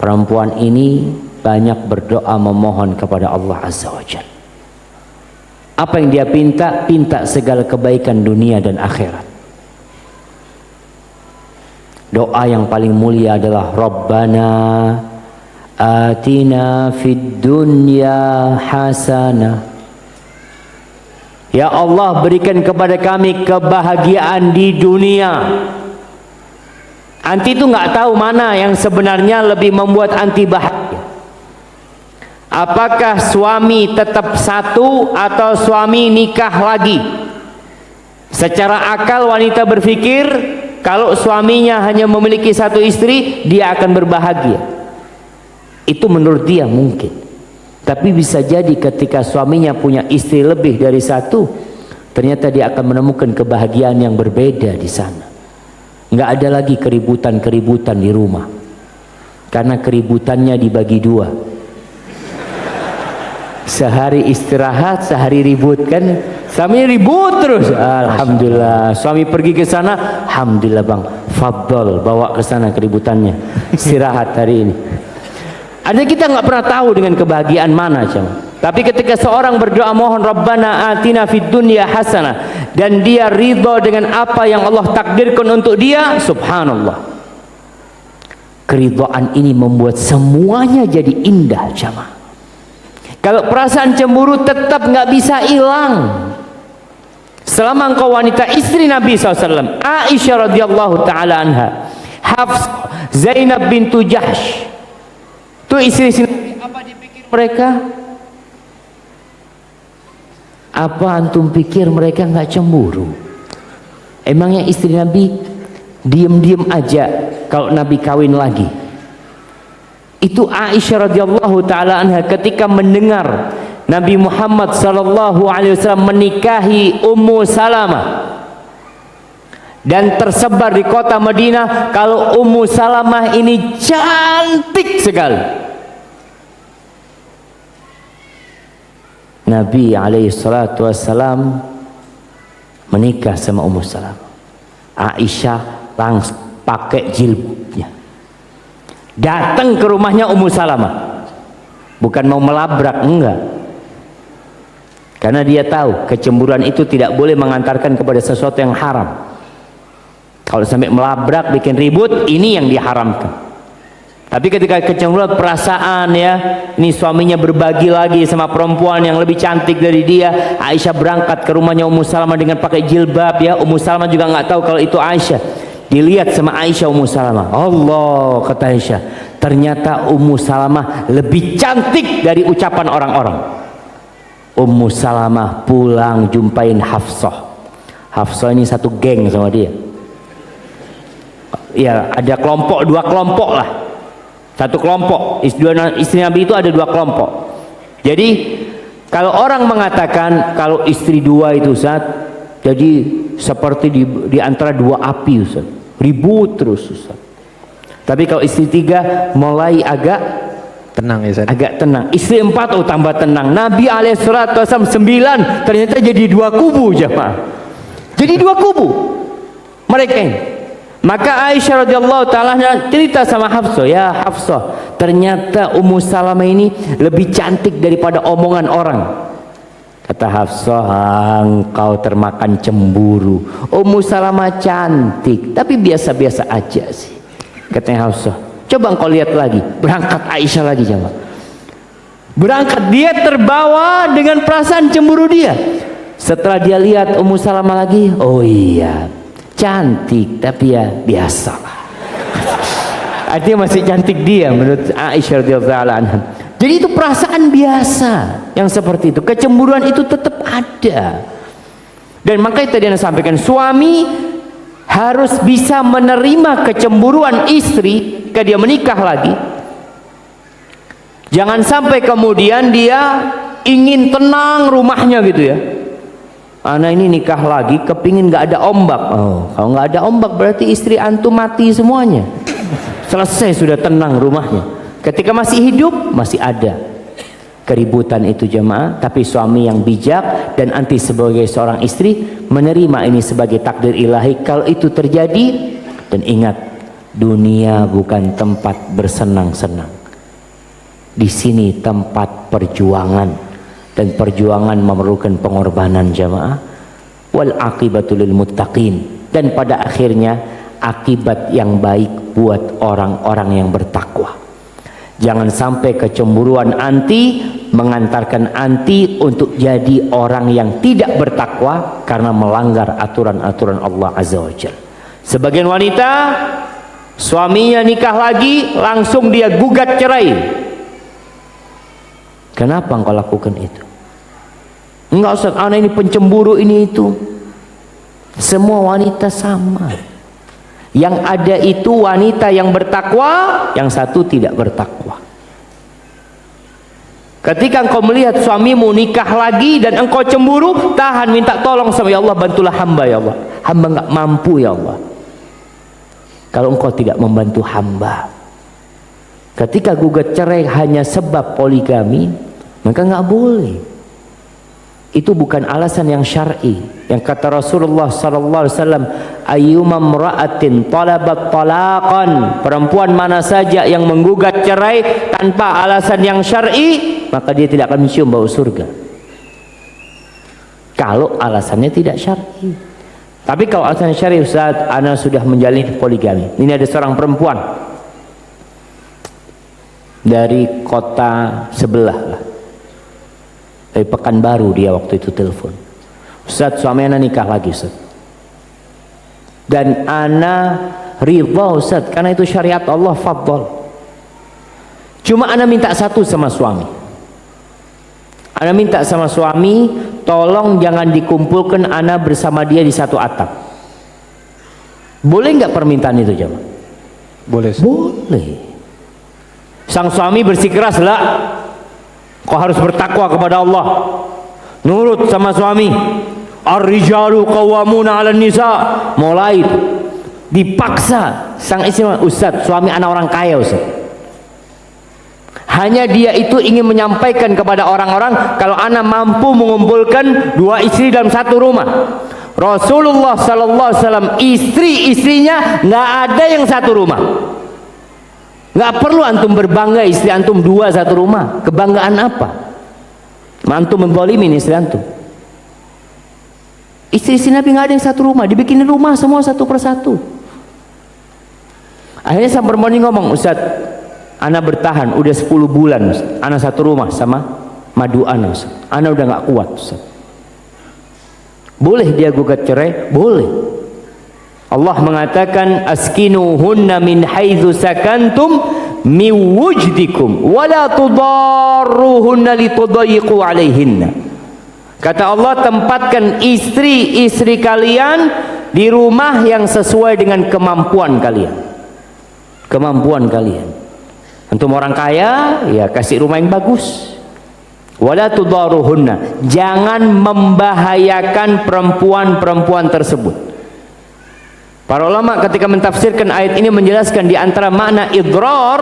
Perempuan ini banyak berdoa memohon kepada Allah Azza wa Jalla. Apa yang dia pinta? Pinta segala kebaikan dunia dan akhirat. Doa yang paling mulia adalah Rabbana atina fid dunya hasanah. Ya Allah, berikan kepada kami kebahagiaan di dunia. Anti itu nggak tahu mana yang sebenarnya lebih membuat anti bahagia. Apakah suami tetap satu atau suami nikah lagi? Secara akal wanita berpikir kalau suaminya hanya memiliki satu istri, dia akan berbahagia. Itu menurut dia mungkin. Tapi bisa jadi ketika suaminya punya istri lebih dari satu, ternyata dia akan menemukan kebahagiaan yang berbeda di sana. Nggak ada lagi keributan-keributan di rumah, karena keributannya dibagi dua. Sehari istirahat, sehari ribut kan. Suami ribut terus. Alhamdulillah. Suami pergi ke sana, alhamdulillah bang, fadl, bawa ke sana keributannya. Istirahat hari ini. Ada kita nggak pernah tahu dengan kebahagiaan mana cuma. Tapi ketika seorang berdoa mohon Rabbana atina fid dunya hasanah, dan dia ridha dengan apa yang Allah takdirkan untuk dia, subhanallah. Keridhaan ini membuat semuanya jadi indah jamaah. Kalau perasaan cemburu tetap nggak bisa hilang. Selama engkau wanita istri Nabi SAW, Aisyah radhiyallahu taala anha, Hafs, Zainab bintu Jahsh, itu istri Nabi. Apa dipikir mereka? Apa antum pikir mereka nggak cemburu? Emangnya istri Nabi diem-diem aja kalau Nabi kawin lagi? Itu Aisyah radhiyallahu taala anha ketika mendengar Nabi Muhammad sallallahu alaihi wasallam menikahi Ummu Salamah dan tersebar di kota Madinah kalau Ummu Salamah ini cantik sekali. Nabi alaihi salatu wassalam menikah sama Ummu Salamah. Aisyah langsung pakai jilbabnya datang ke rumahnya Ummu Salamah, bukan mau melabrak, enggak, karena dia tahu kecemburuan itu tidak boleh mengantarkan kepada sesuatu yang haram. Kalau sampai melabrak bikin ribut, ini yang diharamkan. Tapi ketika kecemburuan perasaan ya, ini suaminya berbagi lagi sama perempuan yang lebih cantik dari dia. Aisyah berangkat ke rumahnya Ummu Salamah dengan pakai jilbab ya. Ummu Salamah juga nggak tahu kalau itu Aisyah. Dilihat sama Aisyah Ummu Salamah. Allah, kata Aisyah, ternyata Ummu Salamah lebih cantik dari ucapan orang-orang. Ummu Salamah pulang jumpain Hafsah. Hafsah ini satu geng sama dia. Ya ada kelompok, dua kelompok lah. Satu kelompok, istri Nabi itu ada dua kelompok. Jadi kalau orang mengatakan kalau istri dua itu Ustaz, jadi seperti di antara dua api Ustaz, ribut terus Ustaz. Tapi kalau istri tiga mulai agak Tenang ya Ustaz. agak tenang. Istri empat oh tambah tenang. Nabi alaihissalam 9 ternyata jadi dua kubu jemaah. Jadi dua kubu mereka ini. Maka Aisyah radhiyallahu taala cerita sama Hafsah, ya Hafsah, ternyata Ummu Salamah ini lebih cantik daripada omongan orang. Kata Hafsah, engkau termakan cemburu. Ummu Salamah cantik, tapi biasa-biasa aja sih. Katanya Hafsah, coba engkau lihat lagi, berangkat Aisyah lagi coba. Berangkat, dia terbawa dengan perasaan cemburu dia. Setelah dia lihat Ummu Salamah lagi, oh iya, cantik tapi ya biasa lah. Artinya masih cantik dia menurut Aisyah radhiyallahu anha. Jadi itu perasaan biasa yang seperti itu. Kecemburuan itu tetap ada. Dan makanya tadi Anda sampaikan, suami harus bisa menerima kecemburuan istri ketika dia menikah lagi. Jangan sampai kemudian dia ingin tenang rumahnya gitu ya. Anak ini nikah lagi kepingin nggak ada ombak. Oh, kalau nggak ada ombak berarti istri antum mati semuanya. Selesai sudah tenang rumahnya. Ketika masih hidup masih ada keributan itu jemaah. Tapi suami yang bijak dan anti sebagai seorang istri menerima ini sebagai takdir ilahi kalau itu terjadi. Dan ingat, dunia bukan tempat bersenang-senang. Di sini tempat perjuangan. Dan perjuangan memerlukan pengorbanan jamaah. Wal aqibatul lil muttaqin. Dan pada akhirnya akibat yang baik buat orang-orang yang bertakwa. Jangan sampai kecemburuan anti mengantarkan anti untuk jadi orang yang tidak bertakwa karena melanggar aturan-aturan Allah Azza wa Jalla. Sebagian wanita suaminya nikah lagi langsung dia gugat cerai. Kenapa engkau lakukan itu? Enggak Ustaz, anak ini pencemburu ini itu. Semua wanita sama. Yang ada itu wanita yang bertakwa, yang satu tidak bertakwa. Ketika engkau melihat suamimu nikah lagi dan engkau cemburu, tahan, minta tolong sama ya Allah, bantulah hamba ya Allah. Hamba enggak mampu ya Allah. Kalau engkau tidak membantu hamba, ketika gugat cerai hanya sebab poligami, maka nggak boleh. Itu bukan alasan yang syar'i. Yang kata Rasulullah sallallahu alaihi wasallam, ayyuma imra'atin talabat talaqan, perempuan mana saja yang menggugat cerai tanpa alasan yang syar'i, maka dia tidak akan mencium bau surga. Kalau alasannya tidak syar'i. Tapi kalau alasan syar'i, Ustaz, ana sudah menjalin poligami. Ini ada seorang perempuan dari kota sebelah lah, dari Pekanbaru, dia waktu itu telepon, Ustaz, suami ana nikah lagi Ustaz, dan ana ridha Ustaz karena itu syariat Allah, fadhol. Cuma ana minta satu sama suami, ana minta sama suami tolong jangan dikumpulkan ana bersama dia di satu atap. Boleh nggak permintaan itu jemaah? Boleh. Boleh. Sang suami bersikeras, lah, kau harus bertakwa kepada Allah, nurut sama suami. Ar-rijalu qawwamuna 'alan nisa. Mulai dipaksa sang istri, Ustaz, suami anak orang kaya Ustaz. Hanya dia itu ingin menyampaikan kepada orang-orang kalau anak mampu mengumpulkan dua istri dalam satu rumah. Rasulullah sallallahu alaihi wasallam istri-istrinya nggak ada yang satu rumah. Nggak perlu antum berbangga istri antum dua satu rumah. Kebanggaan apa? Antum menzalimin istri antum. Istri-istri Nabi nggak ada yang satu rumah, dibikinin rumah semua satu persatu. Akhirnya sang perempuan ini ngomong, Ustaz, ana bertahan udah 10 bulan Ustaz. Ana satu rumah sama madu ana Ustaz. Ana udah nggak kuat Ustaz. Boleh dia gugat cerai? Boleh. Allah mengatakan askinuhunna min haitsu sakantum min wujdikum wala tudarruhunna litudayyiqu alaihinna. Kata Allah, tempatkan istri-istri kalian di rumah yang sesuai dengan kemampuan kalian. Kemampuan kalian. Antum orang kaya, ya kasih rumah yang bagus. Wala tudarruhunna, jangan membahayakan perempuan-perempuan tersebut. Para ulama ketika mentafsirkan ayat ini menjelaskan di antara makna idrar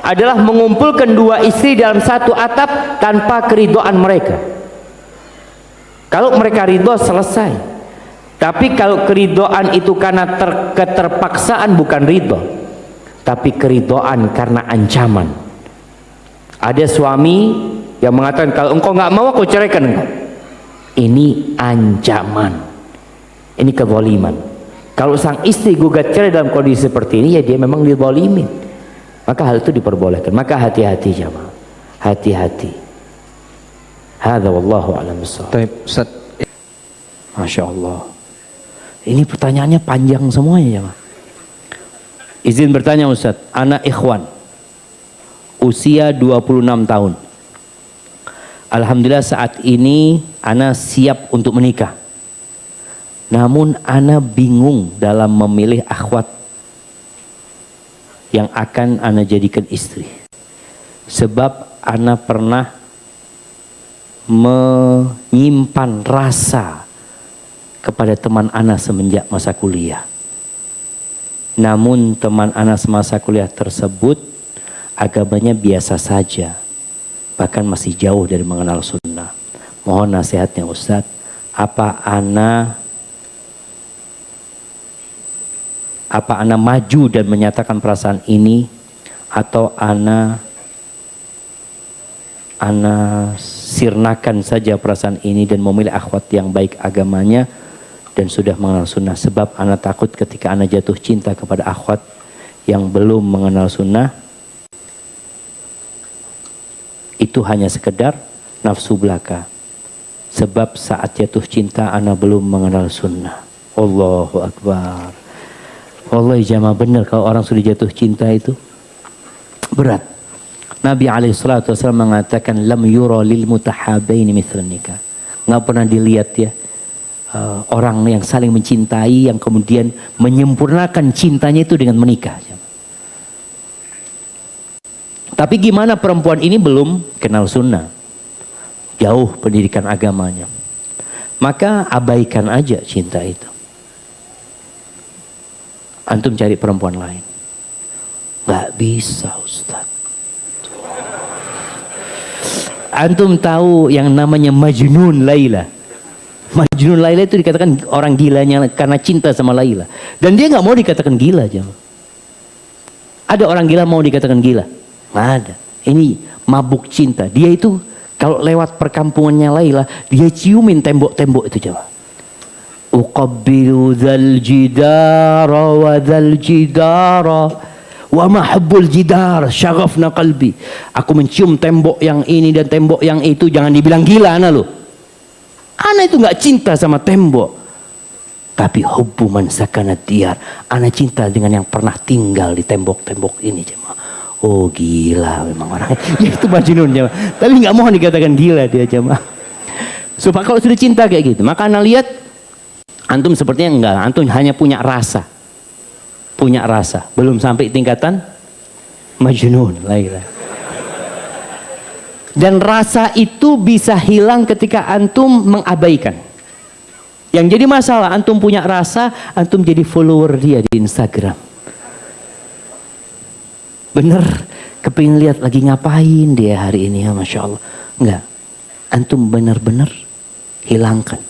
adalah mengumpulkan dua istri dalam satu atap tanpa keridhaan mereka. Kalau mereka ridho selesai. Tapi kalau keridoan itu karena keterpaksaan, bukan ridho, tapi keridoan karena ancaman. Ada suami yang mengatakan, kalau engkau nggak mau aku ceraikan engkau. Ini ancaman, ini kezaliman. Kalau sang istri gugat cerai dalam kondisi seperti ini, ya dia memang dizalimin, maka hal itu diperbolehkan. Maka hati-hati jamaah, hati-hati. Hadza wallahu a'lam bissawab. Baik, Ustaz. Masya Allah, ini pertanyaannya panjang semuanya jamaah. Izin bertanya Ustaz, anak ikhwan usia 26 tahun. Alhamdulillah saat ini ana siap untuk menikah. Namun ana bingung dalam memilih akhwat yang akan ana jadikan istri. Sebab ana pernah menyimpan rasa kepada teman ana semenjak masa kuliah. Namun teman ana semasa kuliah tersebut agamanya biasa saja, bahkan masih jauh dari mengenal sunnah. Mohon nasihatnya Ustadz, apa ana maju dan menyatakan perasaan ini, atau ana sirnakan saja perasaan ini dan memilih akhwat yang baik agamanya dan sudah mengenal sunnah. Sebab ana takut ketika ana jatuh cinta kepada akhwat yang belum mengenal sunnah, itu hanya sekedar nafsu belaka. Sebab saat jatuh cinta ana belum mengenal sunnah. Allahu Akbar. Wallahi jamaah, benar kalau orang sudah jatuh cinta itu berat. Nabi alaihissalatu wassalam mengatakan, lam yura lil mutahabaini mithlan nikah. Nggak pernah dilihat ya orang yang saling mencintai yang kemudian menyempurnakan cintanya itu dengan menikah. Tapi gimana perempuan ini belum kenal sunnah, jauh pendidikan agamanya, maka abaikan aja cinta itu. Antum cari perempuan lain. Gak bisa Ustaz. Antum tahu yang namanya Majnun Laila. Majnun Laila itu dikatakan orang gilanya karena cinta sama Laila. Dan dia gak mau dikatakan gila jemaah. Ada orang gila mau dikatakan gila? Nggak ada. Ini mabuk cinta. Dia itu kalau lewat perkampungannya Laila, dia ciumin tembok-tembok itu jemaah. Uqabbilu dzal jidara wa dzal jidara wa mahabbul jidar syaghafna qalbi. Aku mencium tembok yang ini dan tembok yang itu. Jangan dibilang gila ana lo. Ana itu nggak cinta sama tembok, tapi hubbu man sakanat diyar. Ana cinta dengan yang pernah tinggal di tembok-tembok ini jemaah. Oh gila memang orang. Ya itu majnun jemaah. Tapi nggak mau dikatakan gila dia jemaah. Supaya kalau sudah cinta kayak gitu, maka ana lihat antum sepertinya enggak, antum hanya punya rasa. Punya rasa, belum sampai tingkatan majnun Laila. Dan rasa itu bisa hilang ketika antum mengabaikan. Yang jadi masalah, antum punya rasa, antum jadi follower dia di Instagram. Bener, kepingin lihat lagi ngapain dia hari ini ya, Masya Allah. Enggak, antum benar-benar hilangkan.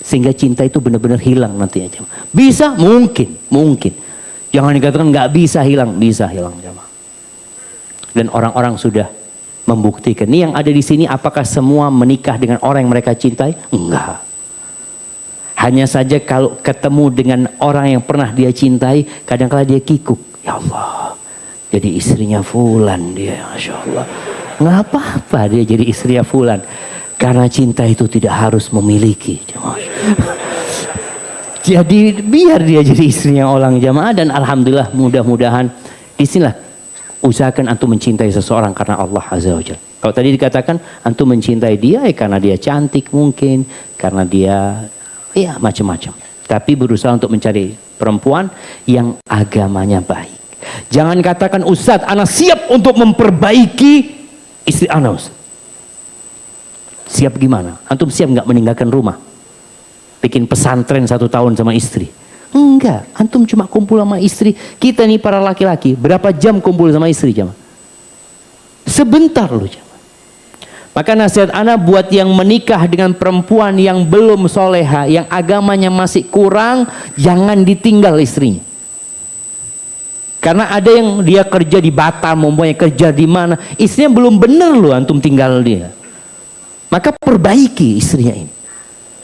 Sehingga cinta itu benar-benar hilang nanti aja. Bisa? Mungkin. Jangan dikatakan nggak bisa hilang jemaah. Dan orang-orang sudah membuktikan. Ini yang ada di sini, apakah semua menikah dengan orang yang mereka cintai? Enggak. Hanya saja kalau ketemu dengan orang yang pernah dia cintai, kadang-kala dia kikuk. Ya Allah, jadi istrinya fulan dia, Masya Allah. Nggak apa-apa dia jadi istrinya fulan. Karena cinta itu tidak harus memiliki. Jadi biar dia jadi istrinya orang jamaah. Dan alhamdulillah mudah-mudahan disinilah usahakan antum mencintai seseorang karena Allah Azza wa Jalla. Kalau tadi dikatakan antum mencintai dia ya karena dia cantik mungkin, karena dia ya macam-macam. Tapi berusaha untuk mencari perempuan yang agamanya baik. Jangan katakan Ustadz, anak siap untuk memperbaiki istri anak Ustadz. Siap gimana? Antum siap nggak meninggalkan rumah? Bikin pesantren 1 tahun sama istri? Enggak, antum cuma kumpul sama istri. Kita nih para laki-laki, berapa jam kumpul sama istri jemaah? Sebentar loh jemaah. Maka nasihat ana buat yang menikah dengan perempuan yang belum soleha, yang agamanya masih kurang, jangan ditinggal istrinya. Karena ada yang dia kerja di Batam, mempunyai kerja di mana, istrinya belum benar loh antum tinggal dia. Maka perbaiki istrinya ini.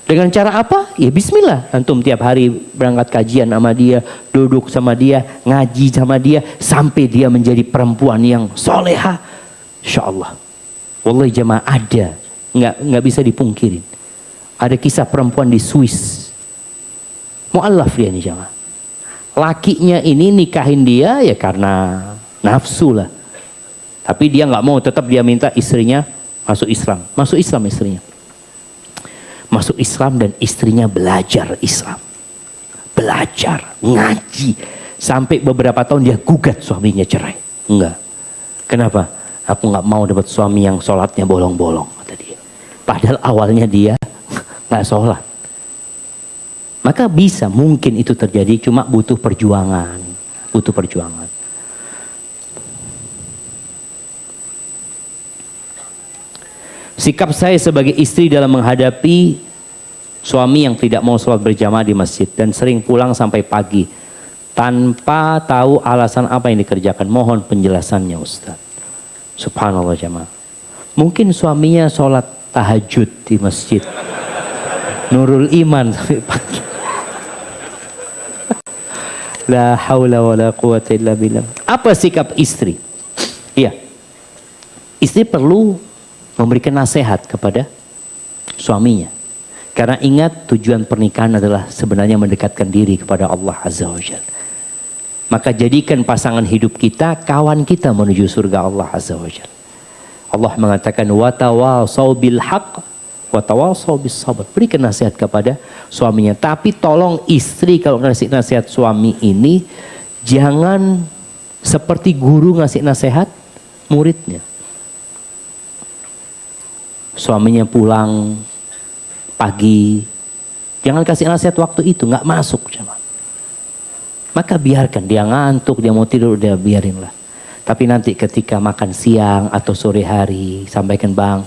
Dengan cara apa? Ya bismillah. Antum tiap hari berangkat kajian sama dia, duduk sama dia, ngaji sama dia, sampai dia menjadi perempuan yang soleha. Insya Allah. Wallahi jamaah ada, nggak bisa dipungkirin. Ada kisah perempuan di Swiss, mu'allaf dia nih jamaah. Lakinya ini nikahin dia ya karena nafsu lah. Tapi dia nggak mau, tetap dia minta istrinya masuk Islam. Masuk Islam istrinya. Masuk Islam dan istrinya belajar Islam. Belajar, ngaji. Sampai beberapa tahun dia gugat suaminya cerai. Enggak. Kenapa? Aku nggak mau dapat suami yang sholatnya bolong-bolong, kata dia. Padahal awalnya dia nggak sholat. Maka bisa, mungkin itu terjadi, cuma butuh perjuangan. Butuh perjuangan. Sikap saya sebagai istri dalam menghadapi suami yang tidak mau sholat berjamaah di masjid dan sering pulang sampai pagi tanpa tahu alasan apa yang dikerjakan. Mohon penjelasannya Ustaz. Subhanallah jamaah. Mungkin suaminya sholat tahajud di masjid, Nurul Iman sampai pagi. La haula wa la quwata illa billah. Apa sikap istri? Iya, istri perlu memberikan nasihat kepada suaminya. Karena ingat, tujuan pernikahan adalah sebenarnya mendekatkan diri kepada Allah Azza wa Jalla. Maka jadikan pasangan hidup kita kawan kita menuju surga Allah Azza wa Jalla. Allah mengatakan watawasau bil haqq watawasau bis sabr. Berikan nasihat kepada suaminya, tapi tolong istri kalau ngasih nasihat suami ini jangan seperti guru ngasih nasihat muridnya. Suaminya pulang pagi, jangan kasih nasihat waktu itu, nggak masuk cuman. Maka biarkan dia ngantuk, dia mau tidur, dia biarinlah. Tapi nanti ketika makan siang atau sore hari, sampaikan bang,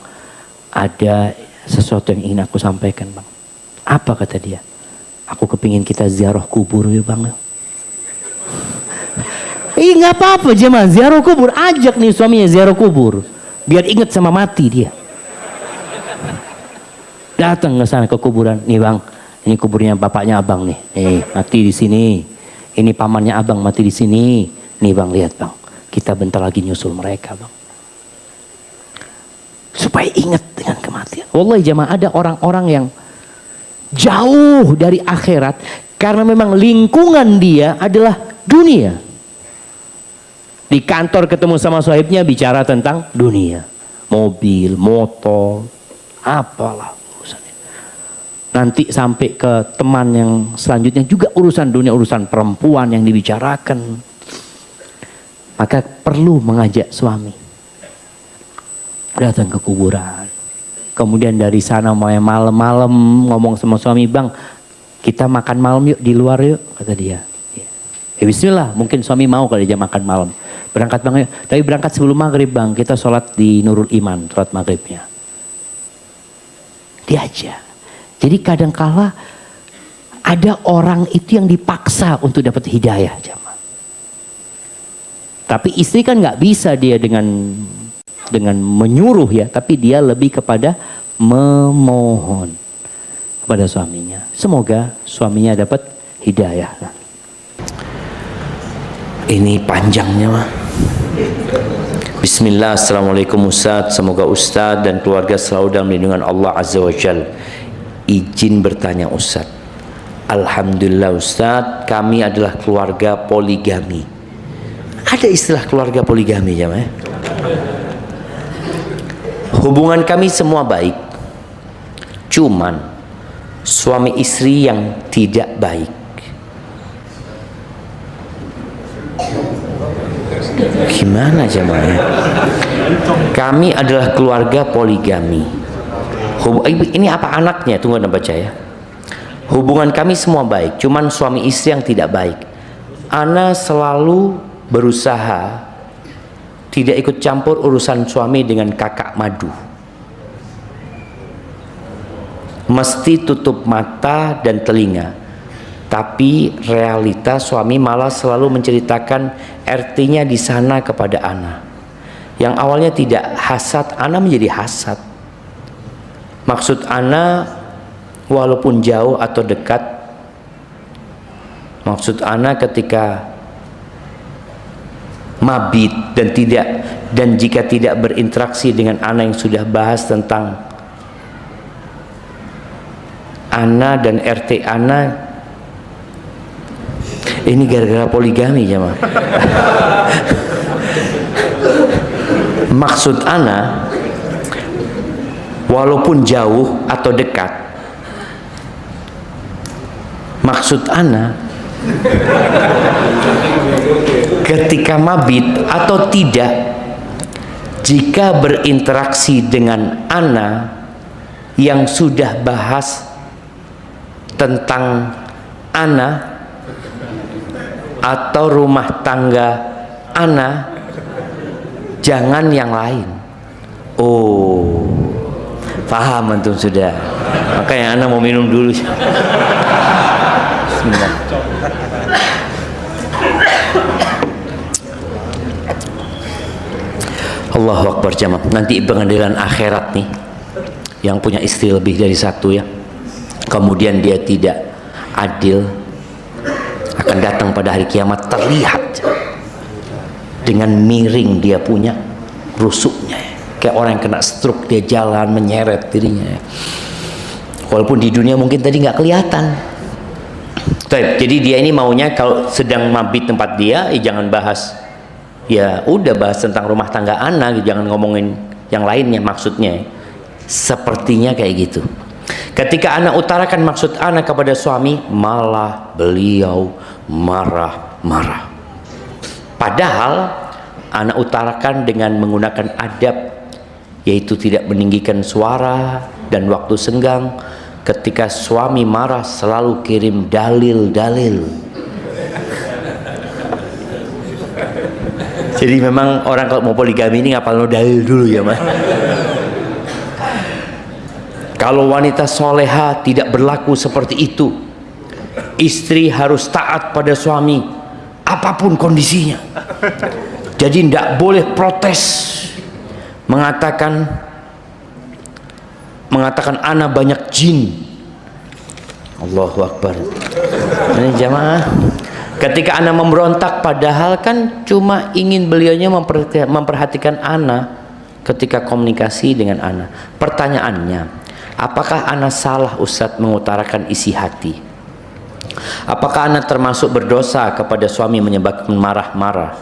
ada sesuatu yang ingin aku sampaikan bang. Apa kata dia? Aku kepingin kita ziarah kubur ya bang. Nggak apa-apa jemaah, ziarah kubur, ajak nih suaminya ziarah kubur, biar ingat sama mati dia. Datang ke sana ke kuburan, nih bang, ini kuburnya bapaknya abang nih, mati di sini. Ini pamannya abang mati di sini. Nih bang, lihat bang, kita bentar lagi nyusul mereka bang. Supaya ingat dengan kematian. Wallahi jamaah, ada orang-orang yang jauh dari akhirat karena memang lingkungan dia adalah dunia. Di kantor ketemu sama sahibnya bicara tentang dunia, mobil, motor, apalah. Nanti sampai ke teman yang selanjutnya juga urusan dunia, urusan perempuan yang dibicarakan. Maka perlu mengajak suami datang ke kuburan. Kemudian dari sana malam-malam ngomong sama suami, bang kita makan malam yuk di luar yuk, kata dia. Bismillah, mungkin suami mau kalau dia makan malam. Berangkat bang yuk, tapi berangkat sebelum maghrib bang, kita sholat di Nurul Iman, sholat maghribnya. Diajak. Jadi kadangkala ada orang itu yang dipaksa untuk dapat hidayah jamaah. Tapi istri kan nggak bisa dia dengan menyuruh ya, tapi dia lebih kepada memohon kepada suaminya. Semoga suaminya dapat hidayah. Ini panjangnya mah. Bismillah, assalamualaikum Ustaz. Semoga Ustaz dan keluarga selalu dalam lindungan Allah Azza wa Jalla. Izin bertanya Ustaz. Alhamdulillah Ustaz, kami adalah keluarga poligami. Ada istilah keluarga poligami ya? Hubungan kami semua baik. Cuman suami istri yang tidak baik. Gimana jemaah? Kami adalah keluarga poligami. Ini apa anaknya? Tunggu anda baca ya. Hubungan kami semua baik, cuman suami istri yang tidak baik. Ana selalu berusaha tidak ikut campur urusan suami dengan kakak madu. mesti tutup mata dan telinga. Tapi realita suami malah selalu menceritakan RT-nya di sana kepada Ana. Yang awalnya tidak hasad, Ana menjadi hasad. Maksud Ana walaupun jauh atau dekat, maksud Ana ketika mabit dan jika tidak berinteraksi dengan Ana yang sudah bahas tentang Ana dan RT Ana, ini gara-gara poligami jemaah. Maksud Ana walaupun jauh atau dekat, maksud Ana ketika mabit atau tidak, jika berinteraksi dengan Ana yang sudah bahas tentang Ana atau rumah tangga Ana, jangan yang lain. Oh, paham antum sudah. Makanya Ana mau minum dulu. Bismillah. Allahu Akbar jamaah. Nanti pengadilan akhirat nih, yang punya istri lebih dari satu ya, kemudian dia tidak adil, akan datang pada hari kiamat terlihat dengan miring dia punya rusuknya, kayak orang yang kena stroke, dia jalan menyeret dirinya, walaupun di dunia mungkin tadi nggak kelihatan. Jadi dia ini maunya kalau sedang mabit tempat dia, jangan bahas, ya udah bahas tentang rumah tangga anak, jangan ngomongin yang lainnya. Maksudnya sepertinya kayak gitu. Ketika anak utarakan maksud anak kepada suami, malah beliau marah-marah. Padahal anak utarakan dengan menggunakan adab, yaitu tidak meninggikan suara, dan waktu senggang ketika suami marah selalu kirim dalil-dalil. Jadi memang orang kalau mau poligami ini ngapal dalil dulu ya mas. Kalau wanita soleha tidak berlaku seperti itu. Istri harus taat pada suami apapun kondisinya. Jadi tidak boleh protes, mengatakan ana banyak jin. Allahu Akbar. Ini jamaah, ketika ana memberontak padahal kan cuma ingin beliaunya memperhatikan ana ketika komunikasi dengan ana. Pertanyaannya, apakah ana salah Ustadz mengutarakan isi hati? Apakah ana termasuk berdosa kepada suami menyebabkan marah-marah?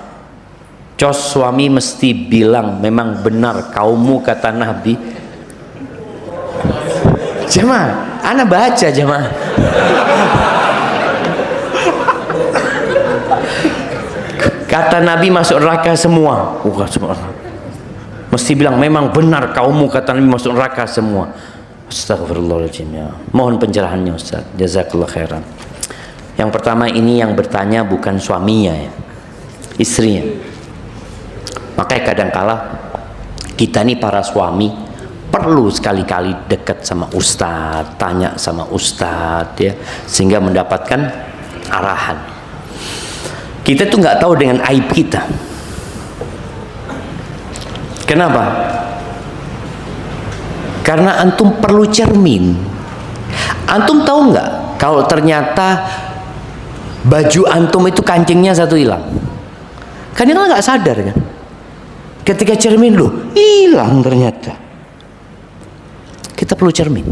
Cos suami mesti bilang, memang benar kaummu kata Nabi. Jemaah, ana baca jemaah. Kata Nabi masuk neraka semua. Mesti bilang memang benar kaummu kata Nabi masuk neraka semua. Astagfirullahaladzim ya. Mohon pencerahannya Ustaz. Jazakallah khairan. Yang pertama ini yang bertanya bukan suaminya ya, istrinya. Makanya kadangkala kita nih para suami perlu sekali-kali dekat sama Ustadz, tanya sama Ustadz ya, sehingga mendapatkan arahan. Kita tuh nggak tahu dengan aib kita. Kenapa? Karena antum perlu cermin. Antum tahu nggak kalau ternyata baju antum itu kancingnya satu hilang? Kan dia nggak sadar kan? Ketika cermin loh, hilang ternyata. Kita perlu cermin.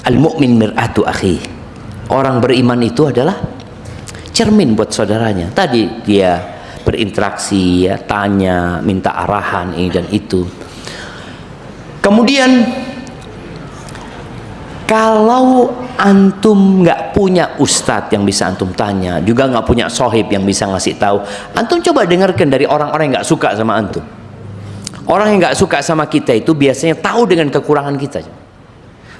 Al-mu'min mir'atu akhi. Orang beriman itu adalah cermin buat saudaranya. Tadi dia berinteraksi ya, tanya, minta arahan ini dan itu. Kemudian kalau antum nggak punya ustadz yang bisa antum tanya, juga nggak punya sohib yang bisa ngasih tahu, antum coba dengarkan dari orang-orang yang nggak suka sama antum. Orang yang nggak suka sama kita itu biasanya tahu dengan kekurangan kita.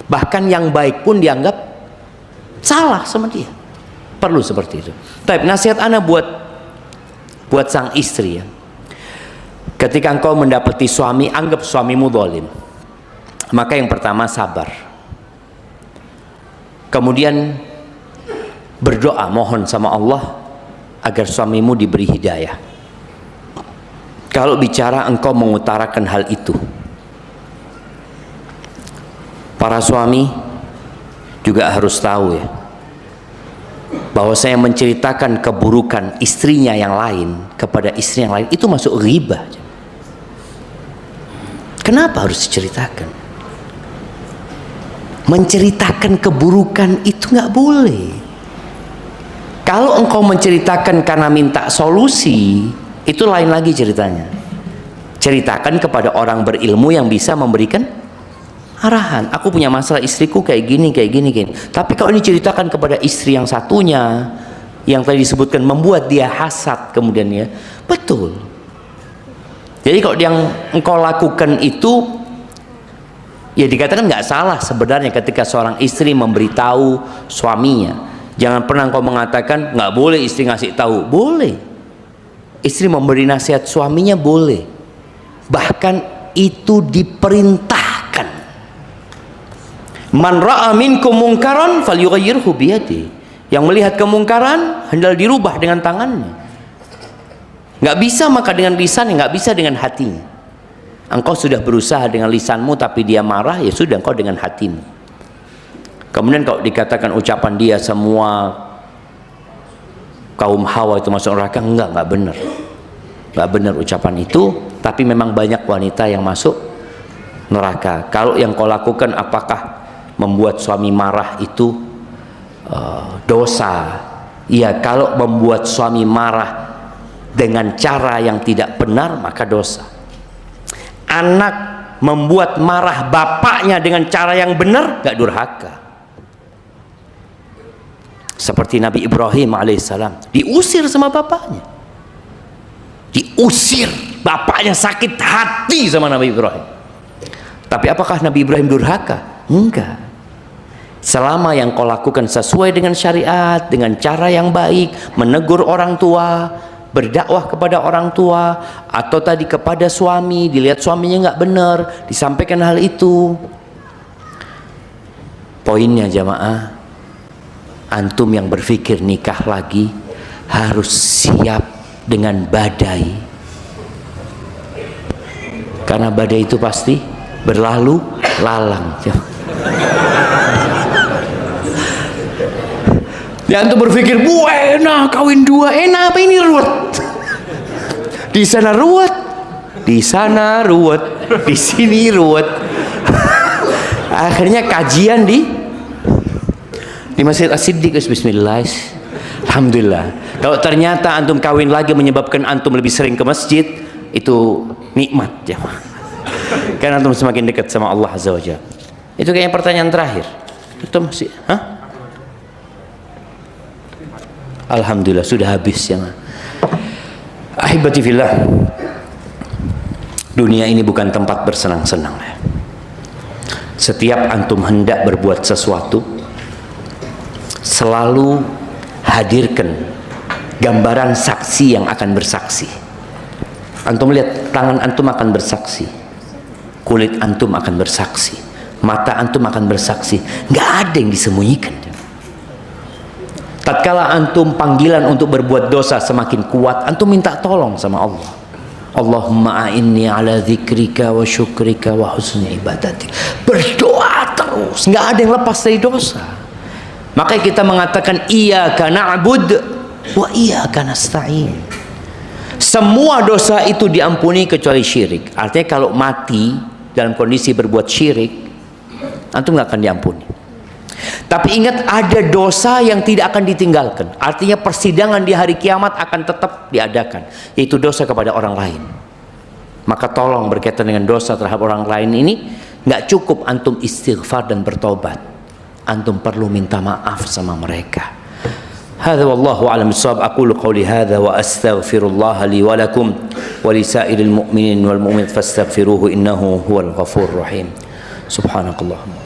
Bahkan yang baik pun dianggap salah sama dia. Perlu seperti itu. Tapi nasihat ana buat sang istri ya. Ketika engkau mendapati suami, anggap suamimu zalim. Maka yang pertama sabar. Kemudian berdoa, mohon sama Allah agar suamimu diberi hidayah. Kalau bicara engkau mengutarakan hal itu, para suami juga harus tahu ya, bahwa saya menceritakan keburukan istrinya yang lain kepada istri yang lain itu masuk ghibah. Kenapa harus diceritakan? Menceritakan keburukan itu nggak boleh. Kalau engkau menceritakan karena minta solusi, itu lain lagi ceritanya. Ceritakan kepada orang berilmu yang bisa memberikan arahan. Aku punya masalah istriku kayak gini, kayak gini, kayak gini. Tapi kalau ini ceritakan kepada istri yang satunya, yang tadi disebutkan membuat dia hasad kemudian ya, betul. Jadi kalau yang engkau lakukan itu, ya dikatakan nggak salah sebenarnya ketika seorang istri memberitahu suaminya. Jangan pernah engkau mengatakan nggak boleh istri ngasih tahu. Boleh. Istri memberi nasihat suaminya boleh. Bahkan itu diperintahkan. Man ra'a minkum mungkaran falyughayyirhu biyadihi. Yang melihat kemungkaran hendaklah dirubah dengan tangannya. Nggak bisa maka dengan lisan, nggak bisa dengan hatinya. Engkau sudah berusaha dengan lisanmu tapi dia marah, ya sudah engkau dengan hatimu. Kemudian kalau dikatakan ucapan dia semua kaum Hawa itu masuk neraka, nggak benar. Nggak benar ucapan itu, tapi memang banyak wanita yang masuk neraka. Kalau yang kau lakukan apakah membuat suami marah itu dosa? Ya, kalau membuat suami marah dengan cara yang tidak benar maka dosa. Anak membuat marah bapaknya dengan cara yang benar gak durhaka. Seperti Nabi Ibrahim alaihissalam diusir sama bapaknya, diusir, bapaknya sakit hati sama Nabi Ibrahim. Tapi apakah Nabi Ibrahim durhaka? Enggak. Selama yang kau lakukan sesuai dengan syariat, dengan cara yang baik, menegur orang tua, berdakwah kepada orang tua, atau tadi kepada suami, dilihat suaminya nggak benar, disampaikan hal itu. Poinnya jamaah, antum yang berpikir nikah lagi harus siap dengan badai, karena badai itu pasti berlalu lalang. Ya antum berpikir, bu enak kawin dua, enak apa ini ruwet? Di sana ruwet, di sana ruwet, di sini ruwet. Akhirnya kajian di Masjid As-Siddiq. Bismillah, alhamdulillah. Kalau ternyata antum kawin lagi menyebabkan antum lebih sering ke masjid, itu nikmat ya. Karena antum semakin dekat sama Allah Azza wa Jalla. Itu kayaknya pertanyaan terakhir. Itu masih, alhamdulillah sudah habis ya. Ahibati fillah, dunia ini bukan tempat bersenang-senang ya. Setiap antum hendak berbuat sesuatu, selalu hadirkan gambaran saksi yang akan bersaksi. Antum lihat, tangan antum akan bersaksi, kulit antum akan bersaksi, mata antum akan bersaksi. Nggak ada yang disembunyikan. Tatkala antum panggilan untuk berbuat dosa semakin kuat, antum minta tolong sama Allah. Allahumma a'inni ala dzikrika wa syukrika wa husni ibadatik. Berdoa terus, nggak ada yang lepas dari dosa. Makanya kita mengatakan iyyaka na'bud wa iyyaka nasta'in. Semua dosa itu diampuni kecuali syirik. Artinya kalau mati dalam kondisi berbuat syirik, antum nggak akan diampuni. Tapi ingat, ada dosa yang tidak akan ditinggalkan. Artinya persidangan di hari kiamat akan tetap diadakan, yaitu dosa kepada orang lain. Maka tolong berkaitan dengan dosa terhadap orang lain ini, nggak cukup antum istighfar dan bertobat, antum perlu minta maaf sama mereka. Hadza wallahu a'lam bissawab. Aqulu qawli hadza wa astaghfirullah li wa lakum wa li sa'iril mu'minin wal mu'minat fastaghfiruhu innahu huwal ghafurur rahim. Subhanakallahumma